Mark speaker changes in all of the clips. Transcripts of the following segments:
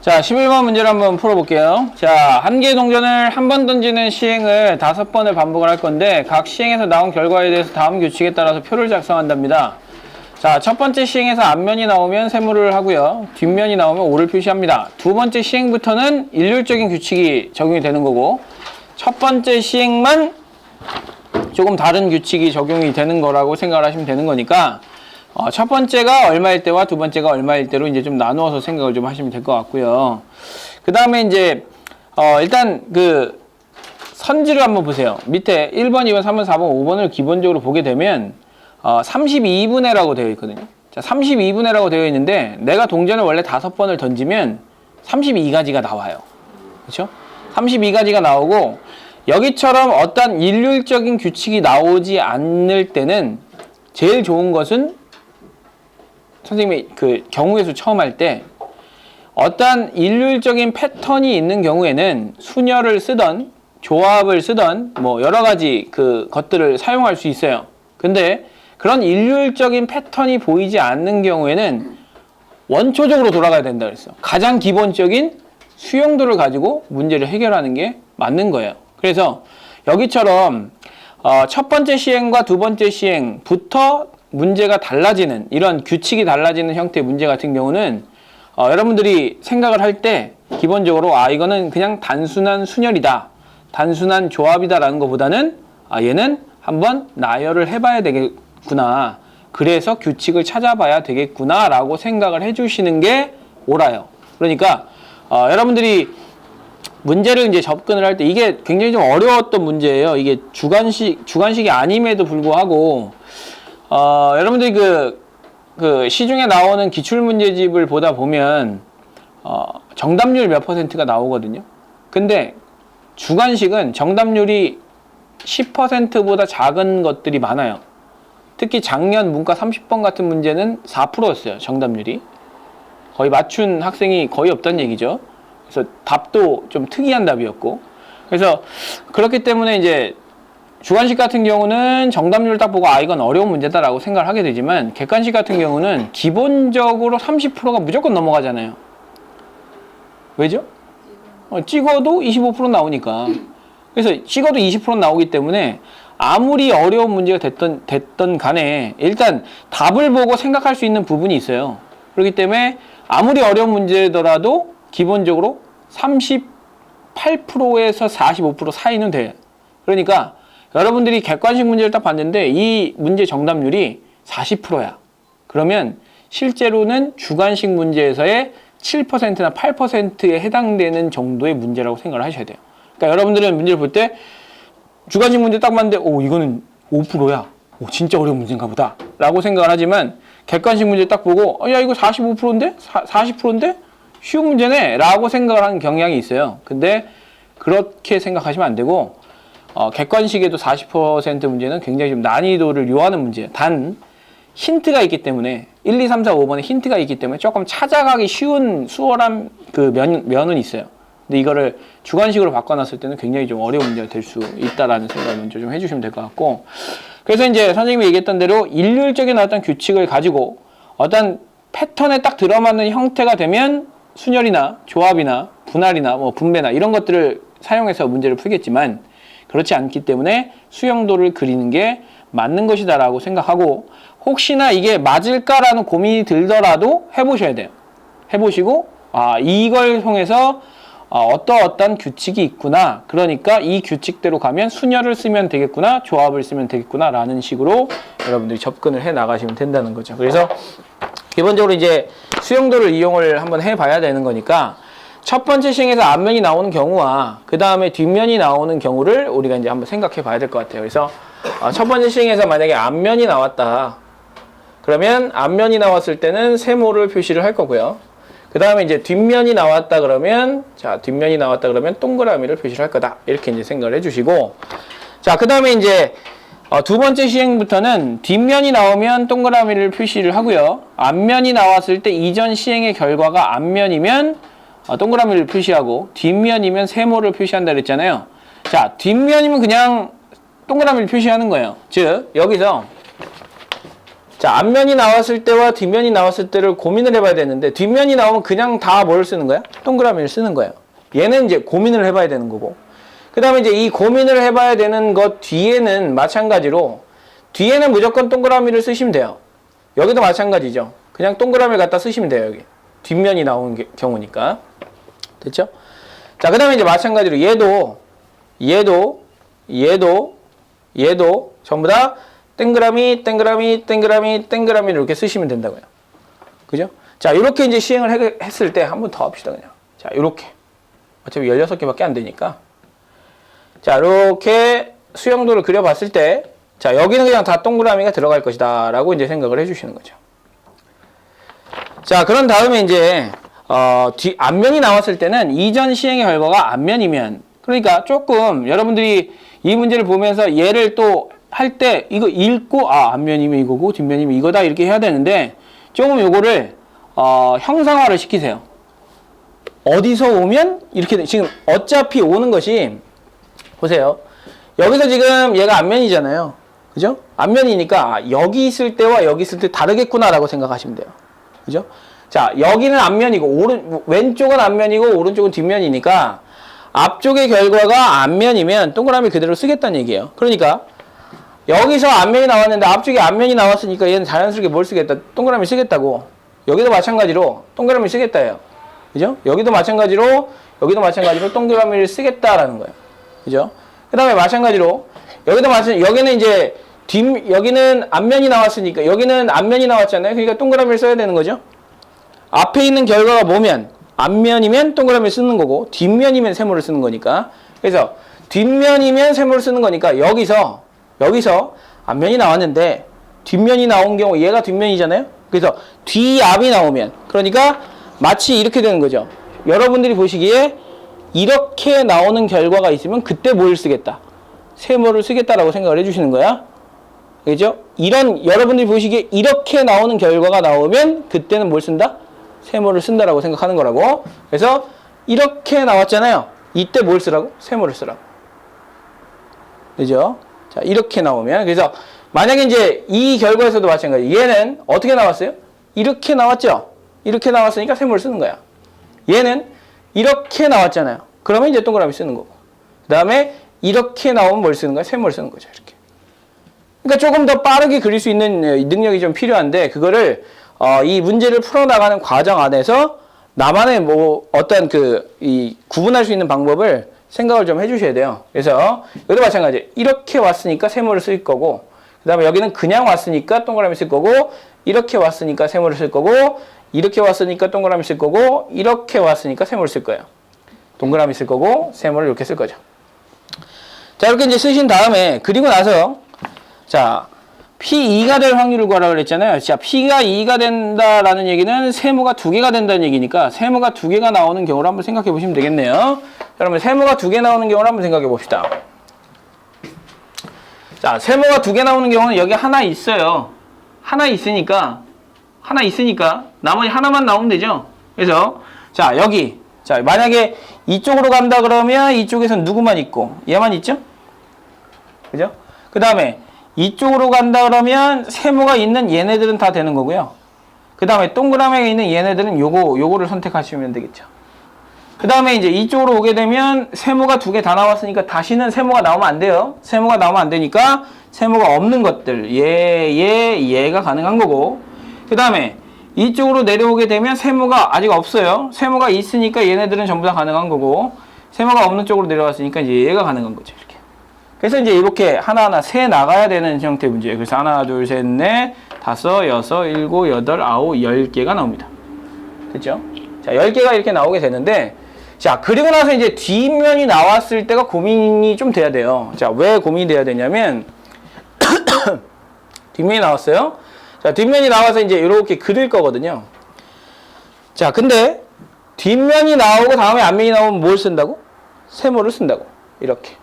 Speaker 1: 자, 11번 문제를 한번 풀어볼게요. 자, 한 개의 동전을 한 번 던지는 시행을 5번을 반복을 할 건데 각 시행에서 나온 결과에 대해서 다음 규칙에 따라서 표를 작성한답니다. 자, 첫 번째 시행에서 앞면이 나오면 세모를 하고요. 뒷면이 나오면 O를 표시합니다. 두 번째 시행부터는 일률적인 규칙이 적용이 되는 거고 첫 번째 시행만 조금 다른 규칙이 적용이 되는 거라고 생각을 하시면 되는 거니까 첫 번째가 얼마일 때와 두 번째가 얼마일 때로 이제 좀 나누어서 생각을 좀 하시면 될 것 같고요. 그 다음에 이제 일단 그 선지를 한번 보세요. 밑에 1번, 2번, 3번, 4번, 5번을 기본적으로 보게 되면 32분의라고 되어 있거든요. 자, 32분의라고 되어 있는데 내가 동전을 원래 5번을 던지면 32가지가 나와요. 그렇죠? 32가지가 나오고 여기처럼 어떤 일률적인 규칙이 나오지 않을 때는 제일 좋은 것은 선생님이 그 경우의 수 처음 할 때 어떤 일률적인 패턴이 있는 경우에는 순열을 쓰던 조합을 쓰던 뭐 여러 가지 그 것들을 사용할 수 있어요. 근데 그런 일률적인 패턴이 보이지 않는 경우에는 원초적으로 돌아가야 된다 그랬어요. 가장 기본적인 수용도를 가지고 문제를 해결하는 게 맞는 거예요. 그래서 여기처럼 첫 번째 시행과 두 번째 시행부터 문제가 달라지는 이런 규칙이 달라지는 형태의 문제 같은 경우는 여러분들이 생각을 할 때 기본적으로 이거는 그냥 단순한 순열이다, 단순한 조합이다 라는 것보다는 얘는 한번 나열을 해봐야 되겠구나, 그래서 규칙을 찾아봐야 되겠구나 라고 생각을 해주시는 게 옳아요. 그러니까 여러분들이 문제를 이제 접근을 할 때 이게 굉장히 좀 어려웠던 문제예요. 이게 주관식이 아님에도 불구하고 여러분들이 그 시중에 나오는 기출문제집을 보다 보면 정답률 몇 %가 나오거든요. 근데 주관식은 정답률이 10%보다 작은 것들이 많아요. 특히 작년 문과 30번 같은 문제는 4%였어요. 정답률이. 거의 맞춘 학생이 거의 없다는 얘기죠. 그래서 답도 좀 특이한 답이었고. 그래서 그렇기 때문에 이제 주관식 같은 경우는 정답률을 딱 보고 이건 어려운 문제다라고 생각을 하게 되지만 객관식 같은 경우는 기본적으로 30%가 무조건 넘어가잖아요. 왜죠? 찍어도 25% 나오니까. 그래서 찍어도 20% 나오기 때문에 아무리 어려운 문제가 됐던 간에 일단 답을 보고 생각할 수 있는 부분이 있어요. 그렇기 때문에 아무리 어려운 문제더라도 기본적으로 38%에서 45% 사이는 돼요. 그러니까 여러분들이 객관식 문제를 딱 봤는데 이 문제 정답률이 40%야. 그러면 실제로는 주관식 문제에서의 7%나 8%에 해당되는 정도의 문제라고 생각을 하셔야 돼요. 그러니까 여러분들은 문제를 볼 때 주관식 문제 딱 봤는데 이거는 5%야. 진짜 어려운 문제인가 보다 라고 생각을 하지만 객관식 문제 딱 보고 야 이거 45%인데? 40%인데? 쉬운 문제네 라고 생각을 하는 경향이 있어요. 근데 그렇게 생각하시면 안 되고 객관식에도 40% 문제는 굉장히 좀 난이도를 요하는 문제예요. 단 힌트가 있기 때문에 1, 2, 3, 4, 5번에 힌트가 있기 때문에 조금 찾아가기 쉬운 수월한 그 면은 있어요. 근데 이거를 주관식으로 바꿔놨을 때는 굉장히 좀 어려운 문제가 될 수 있다라는 생각을 먼저 좀 해주시면 될 것 같고, 그래서 이제 선생님이 얘기했던 대로 일률적인 어떤 규칙을 가지고 어떤 패턴에 딱 들어맞는 형태가 되면 순열이나 조합이나 분할이나 뭐 분배나 이런 것들을 사용해서 문제를 풀겠지만 그렇지 않기 때문에 수용도를 그리는 게 맞는 것이다라고 생각하고, 혹시나 이게 맞을까라는 고민이 들더라도 해보셔야 돼요. 해보시고 이걸 통해서 어떠한 규칙이 있구나, 그러니까 이 규칙대로 가면 순열을 쓰면 되겠구나, 조합을 쓰면 되겠구나 라는 식으로 여러분들이 접근을 해 나가시면 된다는 거죠. 그래서 기본적으로 이제 수용도를 이용을 한번 해봐야 되는 거니까 첫 번째 시행에서 앞면이 나오는 경우와 그 다음에 뒷면이 나오는 경우를 우리가 이제 한번 생각해 봐야 될 것 같아요. 그래서 첫 번째 시행에서 만약에 앞면이 나왔다 그러면 앞면이 나왔을 때는 세모를 표시를 할 거고요. 그 다음에 이제 뒷면이 나왔다 그러면 뒷면이 나왔다 그러면 동그라미를 표시를 할 거다, 이렇게 이제 생각을 해주시고, 그 다음에 이제 두 번째 시행부터는 뒷면이 나오면 동그라미를 표시를 하고요. 앞면이 나왔을 때 이전 시행의 결과가 앞면이면 동그라미를 표시하고 뒷면이면 세모를 표시한다 그랬잖아요. 뒷면이면 그냥 동그라미를 표시하는 거예요. 즉 여기서 자, 앞면이 나왔을 때와 뒷면이 나왔을 때를 고민을 해봐야 되는데, 뒷면이 나오면 그냥 다 뭘 쓰는 거야? 동그라미를 쓰는 거예요. 얘는 이제 고민을 해봐야 되는 거고. 그 다음에 이제 이 고민을 해봐야 되는 것 뒤에는 마찬가지로, 뒤에는 무조건 동그라미를 쓰시면 돼요. 여기도 마찬가지죠. 그냥 동그라미를 갖다 쓰시면 돼요, 여기. 뒷면이 나오는 경우니까. 됐죠? 자, 그 다음에 이제 마찬가지로 얘도 전부 다 땡그라미 땡그라미를 이렇게 쓰시면 된다고요. 그죠? 자, 이렇게 이제 시행을 했을 때 한 번 더 합시다, 그냥. 자, 이렇게. 어차피 16개밖에 안 되니까. 자, 이렇게 수영도를 그려봤을 때, 자, 여기는 그냥 다 동그라미가 들어갈 것이다. 라고 이제 생각을 해주시는 거죠. 자, 그런 다음에 이제, 앞면이 나왔을 때는 이전 시행의 결과가 앞면이면, 그러니까 조금 여러분들이 이 문제를 보면서 얘를 또 할 때 이거 읽고, 앞면이면 이거고 뒷면이면 이거다. 이렇게 해야 되는데, 조금 요거를, 형상화를 시키세요. 어디서 오면 이렇게 지금 어차피 오는 것이 보세요. 여기서 지금 얘가 앞면이잖아요. 그죠? 앞면이니까 여기 있을 때와 여기 있을 때 다르겠구나라고 생각하시면 돼요. 그죠? 자, 여기는 앞면이고 왼쪽은 앞면이고 오른쪽은 뒷면이니까 앞쪽의 결과가 앞면이면 동그라미 그대로 쓰겠다는 얘기예요. 그러니까 여기서 앞면이 나왔는데 앞쪽에 앞면이 나왔으니까 얘는 자연스럽게 뭘 쓰겠다? 동그라미 쓰겠다고. 여기도 마찬가지로 동그라미 쓰겠다예요. 그죠? 여기도 마찬가지로 동그라미를 쓰겠다라는 거예요. 그죠? 그 다음에 마찬가지로 여기는 이제 여기는 앞면이 나왔으니까 여기는 앞면이 나왔잖아요. 그러니까 동그라미를 써야 되는 거죠. 앞에 있는 결과가 뭐면 앞면이면 동그라미를 쓰는 거고 뒷면이면 세모를 쓰는 거니까. 그래서 뒷면이면 세모를 쓰는 거니까 여기서 앞면이 나왔는데 뒷면이 나온 경우 얘가 뒷면이잖아요. 그래서 뒤앞이 나오면 그러니까 마치 이렇게 되는 거죠. 여러분들이 보시기에 이렇게 나오는 결과가 있으면 그때 뭘 쓰겠다? 세모를 쓰겠다라고 생각을 해주시는 거야. 그죠? 여러분들이 보시기에 이렇게 나오는 결과가 나오면 그때는 뭘 쓴다? 세모를 쓴다라고 생각하는 거라고. 그래서 이렇게 나왔잖아요. 이때 뭘 쓰라고? 세모를 쓰라고. 그죠? 자, 이렇게 나오면. 그래서 만약에 이제 이 결과에서도 마찬가지. 얘는 어떻게 나왔어요? 이렇게 나왔죠? 이렇게 나왔으니까 세모를 쓰는 거야. 얘는 이렇게 나왔잖아요. 그러면 이제 동그라미 쓰는 거고. 그 다음에 이렇게 나오면 뭘 쓰는 거야? 세모를 쓰는 거죠. 이렇게. 그러니까 조금 더 빠르게 그릴 수 있는 능력이 좀 필요한데 그거를 이 문제를 풀어나가는 과정 안에서 나만의 어떤 이 구분할 수 있는 방법을 생각을 좀 해주셔야 돼요. 그래서 여기도 마찬가지. 이렇게 왔으니까 세모를 쓸 거고 그 다음에 여기는 그냥 왔으니까 동그라미 쓸 거고 이렇게 왔으니까 세모를 쓸 거고 이렇게 왔으니까 동그라미 쓸 거고 이렇게 왔으니까 세모를 쓸 거예요. 동그라미 쓸 거고 세모를 이렇게 쓸 거죠. 자, 이렇게 이제 쓰신 다음에 그리고 나서 자, P2가 될 확률을 구하라고 그랬잖아요. 자, P가 2가 된다라는 얘기는 세모가 2개가 된다는 얘기니까 세모가 2개가 나오는 경우를 한번 생각해 보시면 되겠네요. 여러분, 세모가 2개 나오는 경우를 한번 생각해 봅시다. 자, 세모가 2개 나오는 경우는 여기 하나 있어요. 하나 있으니까 나머지 하나만 나오면 되죠. 그래서 자, 여기 자, 만약에 이쪽으로 간다 그러면 이쪽에선 누구만 있고 얘만 있죠? 그죠? 그 다음에 이쪽으로 간다 그러면 세모가 있는 얘네들은 다 되는 거고요. 그 다음에 동그라미에 있는 얘네들은 요거를 선택하시면 되겠죠. 그 다음에 이제 이쪽으로 오게 되면 세모가 2개 다 나왔으니까 다시는 세모가 나오면 안 돼요. 세모가 나오면 안 되니까 세모가 없는 것들 얘가 가능한 거고 그 다음에 이쪽으로 내려오게 되면 세모가 아직 없어요. 세모가 있으니까 얘네들은 전부 다 가능한 거고 세모가 없는 쪽으로 내려왔으니까 이제 얘가 가능한 거죠. 이렇게. 그래서 이제 이렇게 하나하나 세 나가야 되는 형태의 문제예요. 그래서 하나, 둘, 셋, 넷, 다섯, 여섯, 일곱, 여덟, 아홉, 10개가 나옵니다. 됐죠? 자, 10개가 이렇게 나오게 되는데 자, 그리고 나서 이제 뒷면이 나왔을 때가 고민이 좀 돼야 돼요. 자, 왜 고민이 돼야 되냐면 뒷면이 나왔어요. 자, 뒷면이 나와서 이제 이렇게 그릴 거거든요. 자, 근데 뒷면이 나오고 다음에 앞면이 나오면 뭘 쓴다고? 세모를 쓴다고. 이렇게.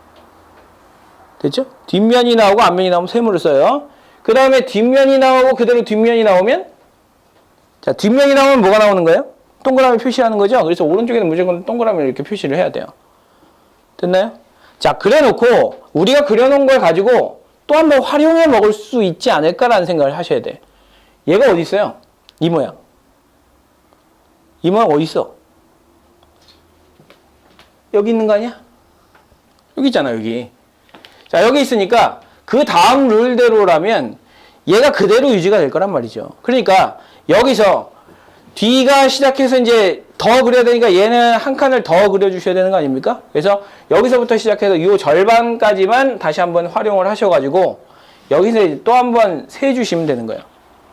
Speaker 1: 됐죠? 뒷면이 나오고 앞면이 나오면 세모를 써요. 그 다음에 뒷면이 나오고 그대로 뒷면이 나오면 자, 뒷면이 나오면 뭐가 나오는 거예요? 동그라미 표시하는 거죠? 그래서 오른쪽에는 무조건 동그라미를 이렇게 표시를 해야 돼요. 됐나요? 자, 그래 놓고 우리가 그려놓은 걸 가지고 또 한번 활용해 먹을 수 있지 않을까라는 생각을 하셔야 돼. 얘가 어디 있어요? 이 모양. 이 모양 어디 있어? 여기 있는 거 아니야? 여기 있잖아, 여기. 자, 여기 있으니까 그 다음 룰대로라면 얘가 그대로 유지가 될 거란 말이죠. 그러니까 여기서 D가 시작해서 이제 더 그려야 되니까 얘는 한 칸을 더 그려주셔야 되는 거 아닙니까? 그래서 여기서부터 시작해서 이 절반까지만 다시 한번 활용을 하셔가지고 여기서 이제 또 한번 세주시면 되는 거예요.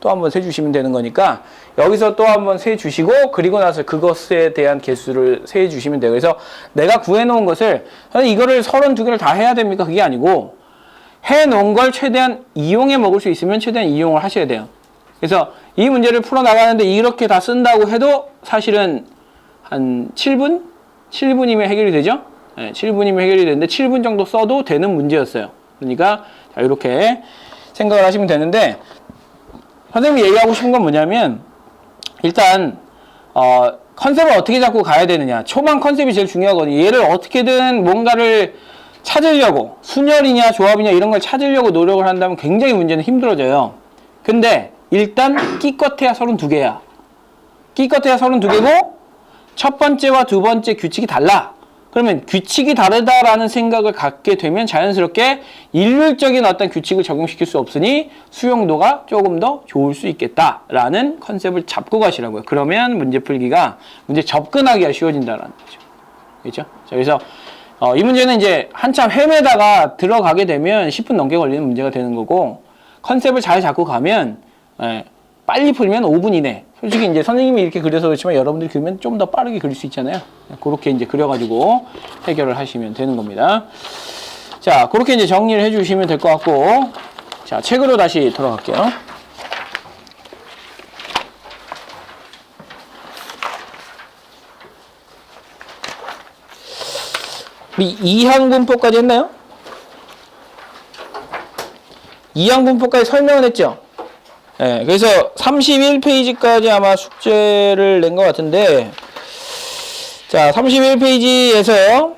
Speaker 1: 또 한번 세주시면 되는 거니까 여기서 또 한번 세주시고 그리고 나서 그것에 대한 개수를 세주시면 돼요. 그래서 내가 구해놓은 것을 이거를 32개를 다 해야 됩니까? 그게 아니고 해놓은 걸 최대한 이용해 먹을 수 있으면 최대한 이용을 하셔야 돼요. 그래서 이 문제를 풀어나가는데 이렇게 다 쓴다고 해도 사실은 한 7분? 7분이면 해결이 되죠? 네, 7분이면 해결이 되는데 7분 정도 써도 되는 문제였어요. 그러니까 자, 이렇게 생각을 하시면 되는데 선생님이 얘기하고 싶은 건 뭐냐면 일단 컨셉을 어떻게 잡고 가야 되느냐. 초반 컨셉이 제일 중요하거든요. 얘를 어떻게든 뭔가를 찾으려고 순열이냐 조합이냐 이런 걸 찾으려고 노력을 한다면 굉장히 문제는 힘들어져요. 근데 일단 끼껏해야 32개야. 끼껏해야 32개고 첫 번째와 두 번째 규칙이 달라. 그러면 규칙이 다르다라는 생각을 갖게 되면 자연스럽게 일률적인 어떤 규칙을 적용시킬 수 없으니 수용도가 조금 더 좋을 수 있겠다라는 컨셉을 잡고 가시라고요. 그러면 문제 풀기가 문제 접근하기가 쉬워진다라는 거죠. 그렇죠? 자, 그래서 이 문제는 이제 한참 헤매다가 들어가게 되면 10분 넘게 걸리는 문제가 되는 거고 컨셉을 잘 잡고 가면 빨리 풀면 5분 이내. 솔직히 이제 선생님이 이렇게 그려서 그렇지만 여러분들이 그리면 좀 더 빠르게 그릴 수 있잖아요. 그렇게 이제 그려가지고 해결을 하시면 되는 겁니다. 자, 그렇게 이제 정리를 해주시면 될 것 같고, 자, 책으로 다시 돌아갈게요. 우리 2항 분포까지 했나요? 2항 분포까지 설명을 했죠? 네, 그래서 31페이지까지 아마 숙제를 낸 것 같은데, 자, 31페이지에서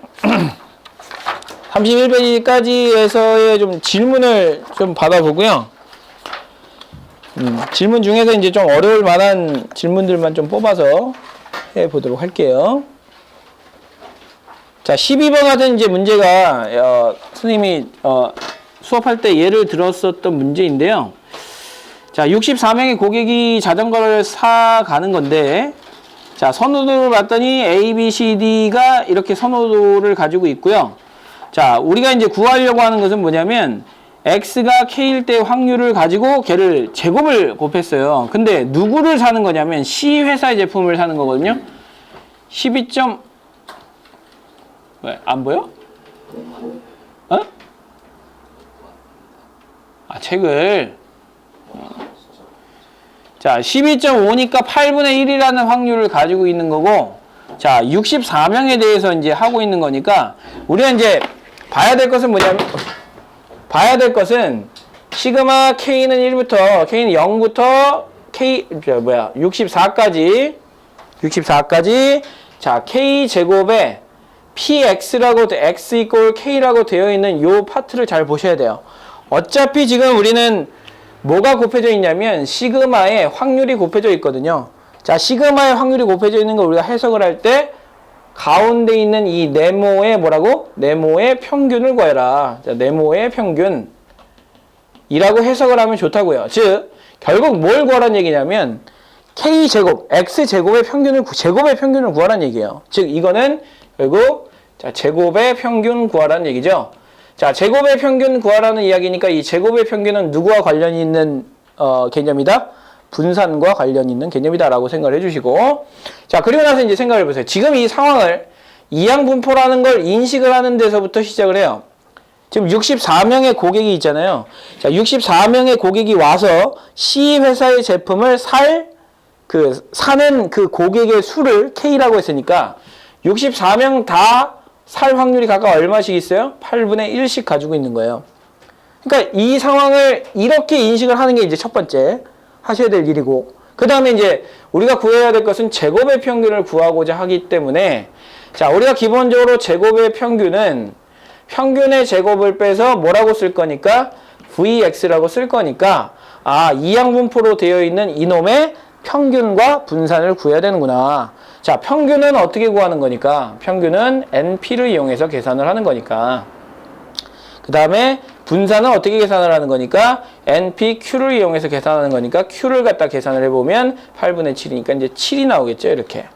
Speaker 1: 31페이지까지에서의 좀 질문을 좀 받아보고요. 질문 중에서 이제 좀 어려울 만한 질문들만 좀 뽑아서 해보도록 할게요. 자, 12번 같은 이제 문제가, 선생님이, 수업할 때 예를 들었었던 문제인데요. 자, 64명의 고객이 자전거를 사가는 건데, 자, 선호도를 봤더니 A, B, C, D가 이렇게 선호도를 가지고 있고요. 자, 우리가 이제 구하려고 하는 것은 뭐냐면, X가 K일 때 확률을 가지고 걔를 제곱을 곱했어요. 근데 누구를 사는 거냐면, C 회사의 제품을 사는 거거든요. 12. 왜? 안 보여? 어? 아, 책을. 자, 12.5니까 8분의 1이라는 확률을 가지고 있는 거고, 자, 64명에 대해서 이제 하고 있는 거니까, 우리가 이제 봐야 될 것은 뭐냐면, 시그마 K는 1부터, K는 0부터,64까지, 자, K 제곱에 PX라고, X 이꼴 K라고 되어 있는 요 파트를 잘 보셔야 돼요. 어차피 지금 우리는 뭐가 곱해져 있냐면 시그마의 확률이 곱해져 있거든요. 자, 시그마의 확률이 곱해져 있는 걸 우리가 해석을 할 때 가운데 있는 이 네모의 뭐라고? 네모의 평균을 구해라. 자, 네모의 평균이라고 해석을 하면 좋다고요. 즉, 결국 뭘 구하라는 얘기냐면 K제곱, X제곱의 제곱의 평균을 구하라는 얘기예요. 즉, 이거는 결국 자, 제곱의 평균 구하라는 얘기죠. 자, 제곱의 평균 구하라는 이야기니까 이 제곱의 평균은 누구와 관련이 있는 개념이다? 분산과 관련이 있는 개념이다 라고 생각을 해주시고, 자, 그리고 나서 이제 생각을 해보세요. 지금 이 상황을 이항분포라는 걸 인식을 하는 데서부터 시작을 해요. 지금 64명의 고객이 있잖아요. 자, 64명의 고객이 와서 C 회사의 제품을 사는 그 고객의 수를 K라고 했으니까 64명 다 살 확률이 각각 얼마씩 있어요? 8분의 1씩 가지고 있는 거예요. 그러니까 이 상황을 이렇게 인식을 하는 게 이제 첫 번째 하셔야 될 일이고, 그 다음에 이제 우리가 구해야 될 것은 제곱의 평균을 구하고자 하기 때문에, 자, 우리가 기본적으로 제곱의 평균은 평균의 제곱을 빼서 뭐라고 쓸 거니까 VX라고 쓸 거니까 아, 이항분포로 되어 있는 이놈의 평균과 분산을 구해야 되는구나. 자, 평균은 어떻게 구하는 거니까? 평균은 NP를 이용해서 계산을 하는 거니까. 그 다음에 분산은 어떻게 계산을 하는 거니까? NPQ를 이용해서 계산하는 거니까 Q를 갖다 계산을 해보면 8분의 7이니까 이제 7이 나오겠죠, 이렇게.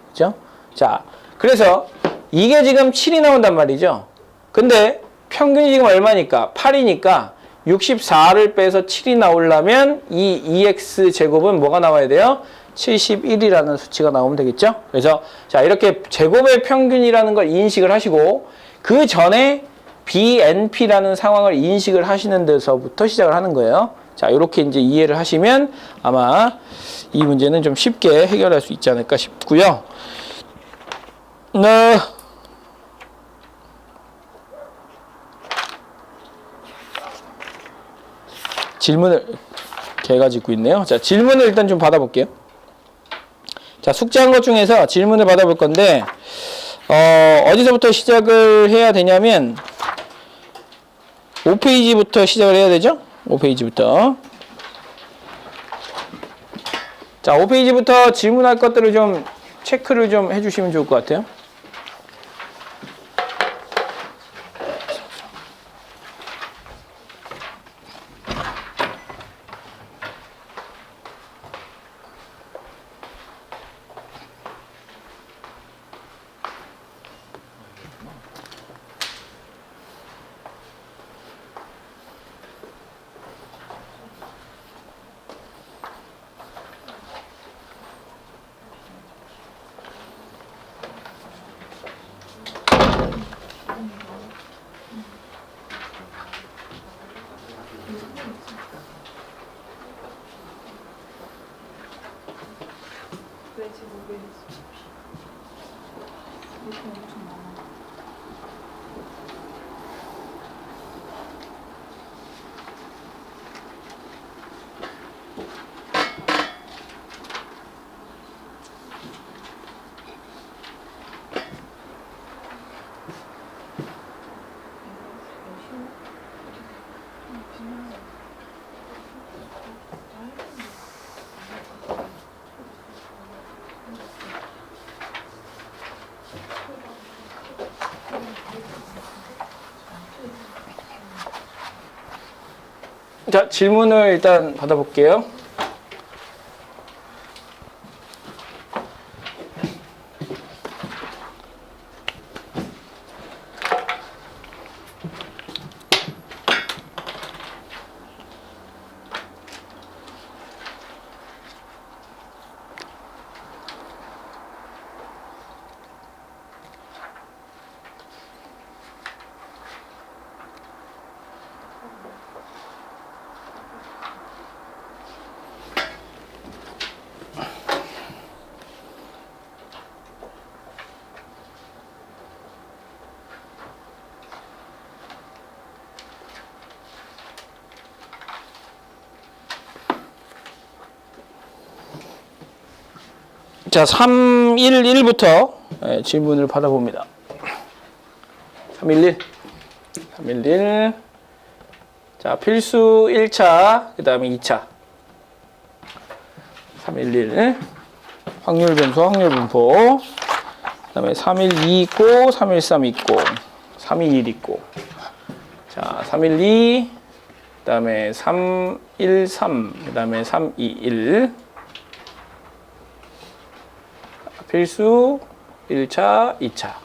Speaker 1: 그죠? 자, 그래서 이게 지금 7이 나온단 말이죠. 근데 평균이 지금 얼마니까? 8이니까 64를 빼서 7이 나오려면 이 EX 제곱은 뭐가 나와야 돼요? 71이라는 수치가 나오면 되겠죠? 그래서 자, 이렇게 제곱의 평균이라는 걸 인식을 하시고 그 전에 BNP라는 상황을 인식을 하시는 데서부터 시작을 하는 거예요. 자, 이렇게 이제 이해를 하시면 아마 이 문제는 좀 쉽게 해결할 수 있지 않을까 싶고요. 질문을 개가 짖고 있네요. 자, 질문을 일단 좀 받아볼게요. 자, 숙제한 것 중에서 질문을 받아볼 건데 어디서부터 시작을 해야 되냐면 5페이지부터 시작을 해야 되죠? 5페이지부터. 자, 5페이지부터 질문할 것들을 좀 체크를 좀 해주시면 좋을 것 같아요. 자, 질문을 일단 받아볼게요. 자, 311부터 질문을 받아봅니다. 311. 자, 필수 1차, 그 다음에 2차. 311. 확률 변수, 확률 분포. 그 다음에 312 있고, 313 있고, 321 있고. 자, 312. 그 다음에 313. 그 다음에 321. 필수 1차, 2차.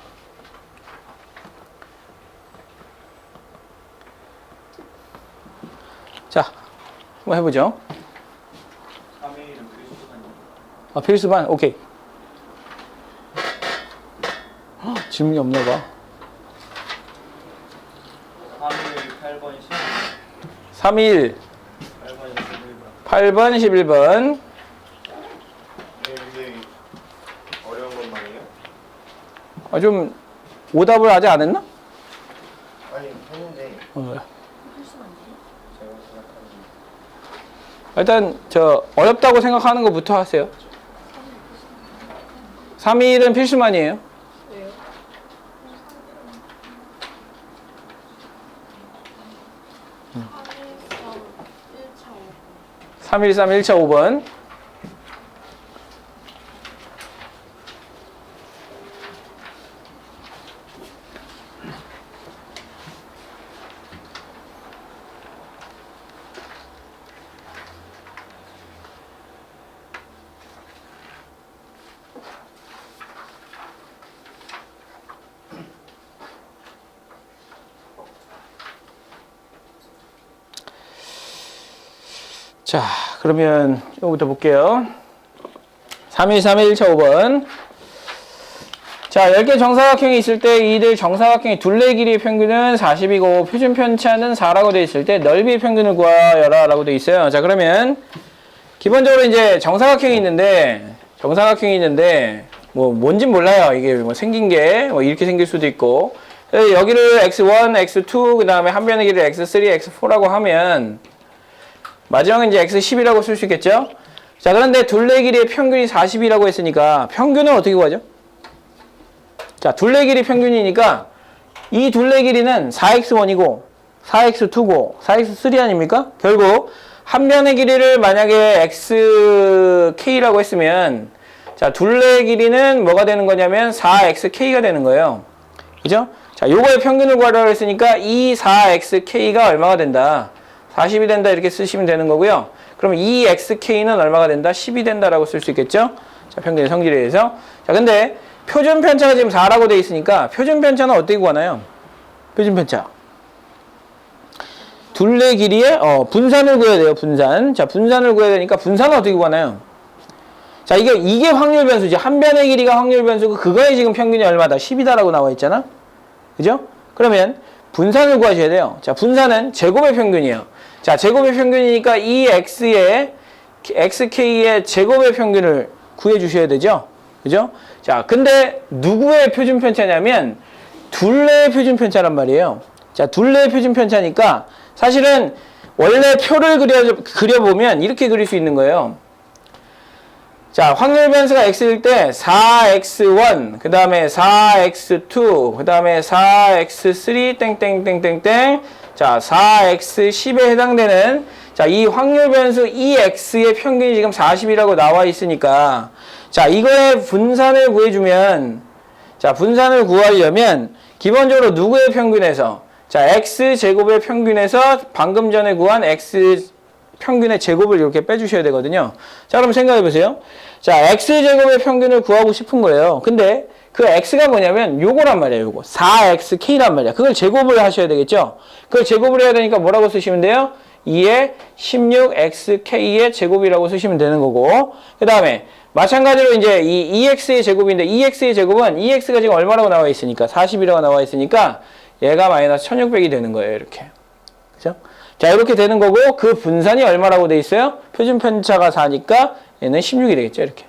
Speaker 1: 자, 한번 해보죠. 아, 필수반? 오케이. 질문이 없나 봐. 3일 8번 11번. 좀 오답을 아직 안 했나?
Speaker 2: 아니 했는데
Speaker 1: 일단 저 어렵다고 생각하는 것부터 하세요. 3일은 필수만이에요.
Speaker 3: 왜요?
Speaker 1: 313 1차 5번. 자, 그러면 이거부터 볼게요. 3131 1차 5번. 자, 10개 정사각형이 있을 때 이들 정사각형의 둘레 길이의 평균은 40이고 표준 편차는 4라고 되어 있을 때 넓이의 평균을 구하여라 라고 되어 있어요. 자, 그러면 기본적으로 이제 정사각형이 있는데 뭐 뭔진 몰라요. 이게 뭐 생긴 게 뭐 이렇게 생길 수도 있고, 여기를 x1, x2, 그 다음에 한 변의 길이를 x3, x4라고 하면 마지막은 이제 x10이라고 쓸 수 있겠죠? 자, 그런데 둘레 길이의 평균이 40이라고 했으니까 평균은 어떻게 구하죠? 자, 둘레 길이 평균이니까 이 둘레 길이는 4x1이고 4x2고 4x3 아닙니까? 결국 한 변의 길이를 만약에 xk라고 했으면 자, 둘레 길이는 뭐가 되는 거냐면 4xk가 되는 거예요. 그죠? 자, 요거의 평균을 구하라고 했으니까 이 4xk가 얼마가 된다? 40이 된다 이렇게 쓰시면 되는 거고요. 그럼 이 xk는 얼마가 된다? 10이 된다라고 쓸 수 있겠죠? 자, 평균의 성질에 의해서. 자, 근데 표준 편차가 지금 4라고 돼 있으니까 표준 편차는 어떻게 구하나요? 표준 편차. 둘레 길이의 분산을 구해야 돼요. 분산. 자, 분산을 구해야 되니까 분산은 어떻게 구하나요? 자, 이게 확률 변수지. 한 변의 길이가 확률 변수고 그거의 지금 평균이 얼마다? 10이다라고 나와 있잖아. 그죠? 그러면 분산을 구하셔야 돼요. 자, 분산은 제곱의 평균이에요. 자, 제곱의 평균이니까 이 xk의 제곱의 평균을 구해 주셔야 되죠. 그죠? 자, 근데 누구의 표준 편차냐면 둘레의 표준 편차란 말이에요. 자, 둘레의 표준 편차니까 사실은 원래 표를 그려보면 이렇게 그릴 수 있는 거예요. 자, 확률 변수가 x일 때 4x1, 그 다음에 4x2, 그 다음에 4x3, 땡땡땡땡땡, 자, 4x10에 해당되는, 자, 이 확률 변수 이 x의 평균이 지금 40이라고 나와 있으니까, 자, 이거의 분산을 구해주면, 자, 분산을 구하려면, 기본적으로 누구의 평균에서, 자, x제곱의 평균에서 방금 전에 구한 x 평균의 제곱을 이렇게 빼주셔야 되거든요. 자, 그럼 생각해 보세요. 자, x제곱의 평균을 구하고 싶은 거예요. 근데 그 x가 뭐냐면 요거란 말이에요. 요거 4xk란 말이야. 그걸 제곱을 하셔야 되겠죠. 그걸 제곱을 해야 되니까 뭐라고 쓰시면 돼요? 2의 16xk의 제곱이라고 쓰시면 되는 거고, 그 다음에 마찬가지로 이제 이 2x의 제곱인데 2x의 제곱은 2x가 지금 얼마라고 나와 있으니까 40이라고 나와 있으니까 얘가 마이너스 1600이 되는 거예요. 이렇게. 그죠? 자, 이렇게 되는 거고, 그 분산이 얼마라고 돼 있어요? 표준 편차가 4니까 얘는 16이 되겠죠, 이렇게.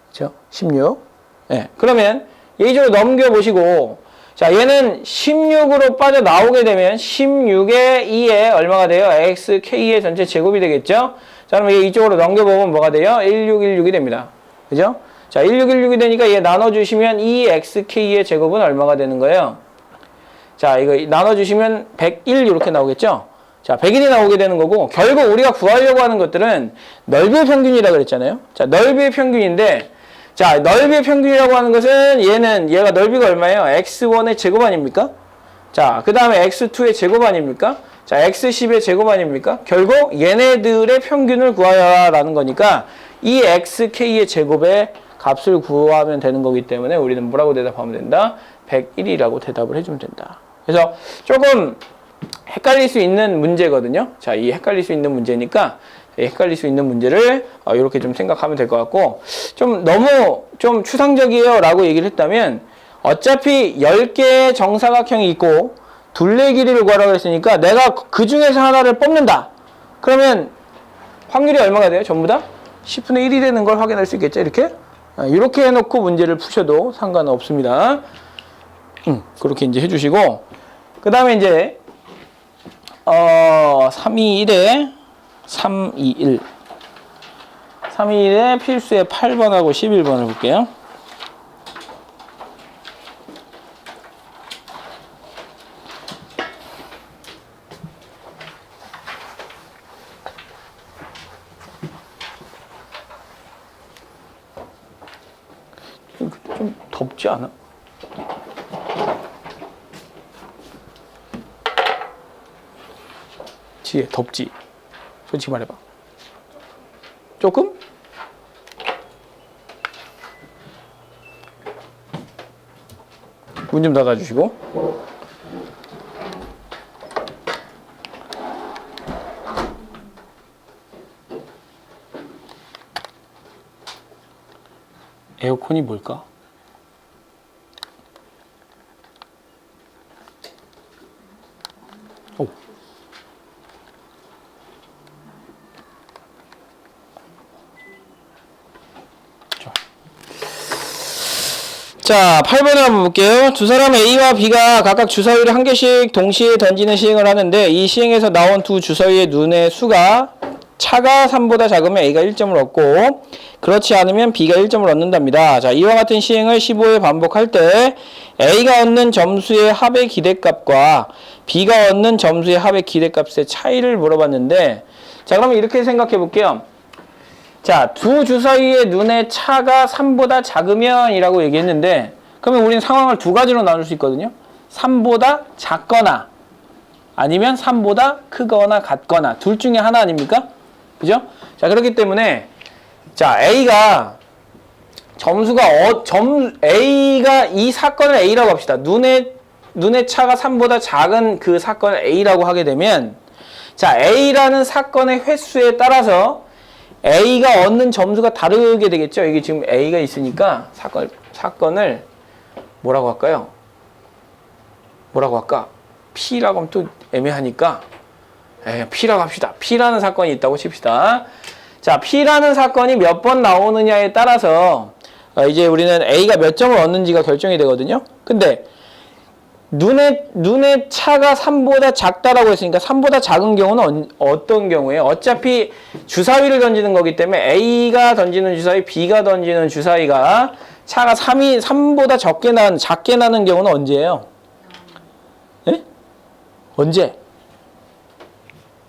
Speaker 1: 그죠? 16. 예. 그러면 예의적으로 넘겨보시고, 자, 얘는 16으로 빠져나오게 되면 16의 2에 얼마가 돼요? xk의 전체 제곱이 되겠죠? 자, 그럼 얘 이쪽으로 넘겨보면 뭐가 돼요? 1616이 됩니다. 그죠? 자, 1616이 되니까 얘 나눠주시면 이 xk의 제곱은 얼마가 되는 거예요? 자, 이거 나눠주시면 101 이렇게 나오겠죠? 자, 101이 나오게 되는 거고, 결국 우리가 구하려고 하는 것들은 넓이의 평균이라고 그랬잖아요. 자, 넓이의 평균인데, 자, 넓이의 평균이라고 하는 것은 얘가 넓이가 얼마예요? x1의 제곱 아닙니까? 자, 그 다음에 x2의 제곱 아닙니까? 자, x10의 제곱 아닙니까? 결국 얘네들의 평균을 구하라는 거니까 이 xk의 제곱의 값을 구하면 되는 거기 때문에 우리는 뭐라고 대답하면 된다? 101이라고 대답을 해주면 된다. 그래서 조금 헷갈릴 수 있는 문제거든요. 자, 이 헷갈릴 수 있는 문제니까 헷갈릴 수 있는 문제를 이렇게 좀 생각하면 될 것 같고, 좀 너무 좀 추상적이에요 라고 얘기를 했다면 어차피 10개의 정사각형이 있고 둘레 길이를 구하라고 했으니까 내가 그 중에서 하나를 뽑는다. 그러면 확률이 얼마가 돼요? 전부 다 10분의 1이 되는 걸 확인할 수 있겠죠. 이렇게 해놓고 문제를 푸셔도 상관은 없습니다. 그렇게 이제 해주시고, 그 다음에 이제 321에 321 321에 필수의 8번하고 11번을 볼게요. 덥지 않아? 지혜, 덥지? 솔직히 말해봐. 조금? 문 좀 닫아주시고. 에어컨이 뭘까? 오. 자, 8번을 한번 볼게요. 두 사람 A와 B가 각각 주사위를 한 개씩 동시에 던지는 시행을 하는데 이 시행에서 나온 두 주사위의 눈의 수가 차가 3보다 작으면 A가 1점을 얻고 그렇지 않으면 B가 1점을 얻는답니다. 자, 이와 같은 시행을 15회 반복할 때 A가 얻는 점수의 합의 기대값과 B가 얻는 점수의 합의 기대값의 차이를 물어봤는데 자, 그러면 이렇게 생각해 볼게요. 자, 두 주사위의 눈의 차가 3보다 작으면 이라고 얘기했는데 그러면 우리는 상황을 두 가지로 나눌 수 있거든요. 3보다 작거나 아니면 3보다 크거나 같거나 둘 중에 하나 아닙니까? 그죠? 자, 그렇기 때문에 자, A가 점수가 A가 이 사건을 A라고 합시다. 눈의 차가 3보다 작은 그 사건을 A라고 하게 되면 자, A라는 사건의 횟수에 따라서 A가 얻는 점수가 다르게 되겠죠. 이게 지금 A가 있으니까 사건을 뭐라고 할까요? 뭐라고 할까? P라고 하면 또 애매하니까 P라고 합시다. P라는 사건이 있다고 칩시다. 자, P라는 사건이 몇 번 나오느냐에 따라서 이제 우리는 A가 몇 점을 얻는지가 결정이 되거든요. 근데 눈의 차가 3보다 작다라고 했으니까 3보다 작은 경우는 어떤 경우에요? 어차피 주사위를 던지는 거기 때문에 A가 던지는 주사위, B가 던지는 주사위가 차가 3보다 작게 나는 경우는 언제예요? 예? 언제?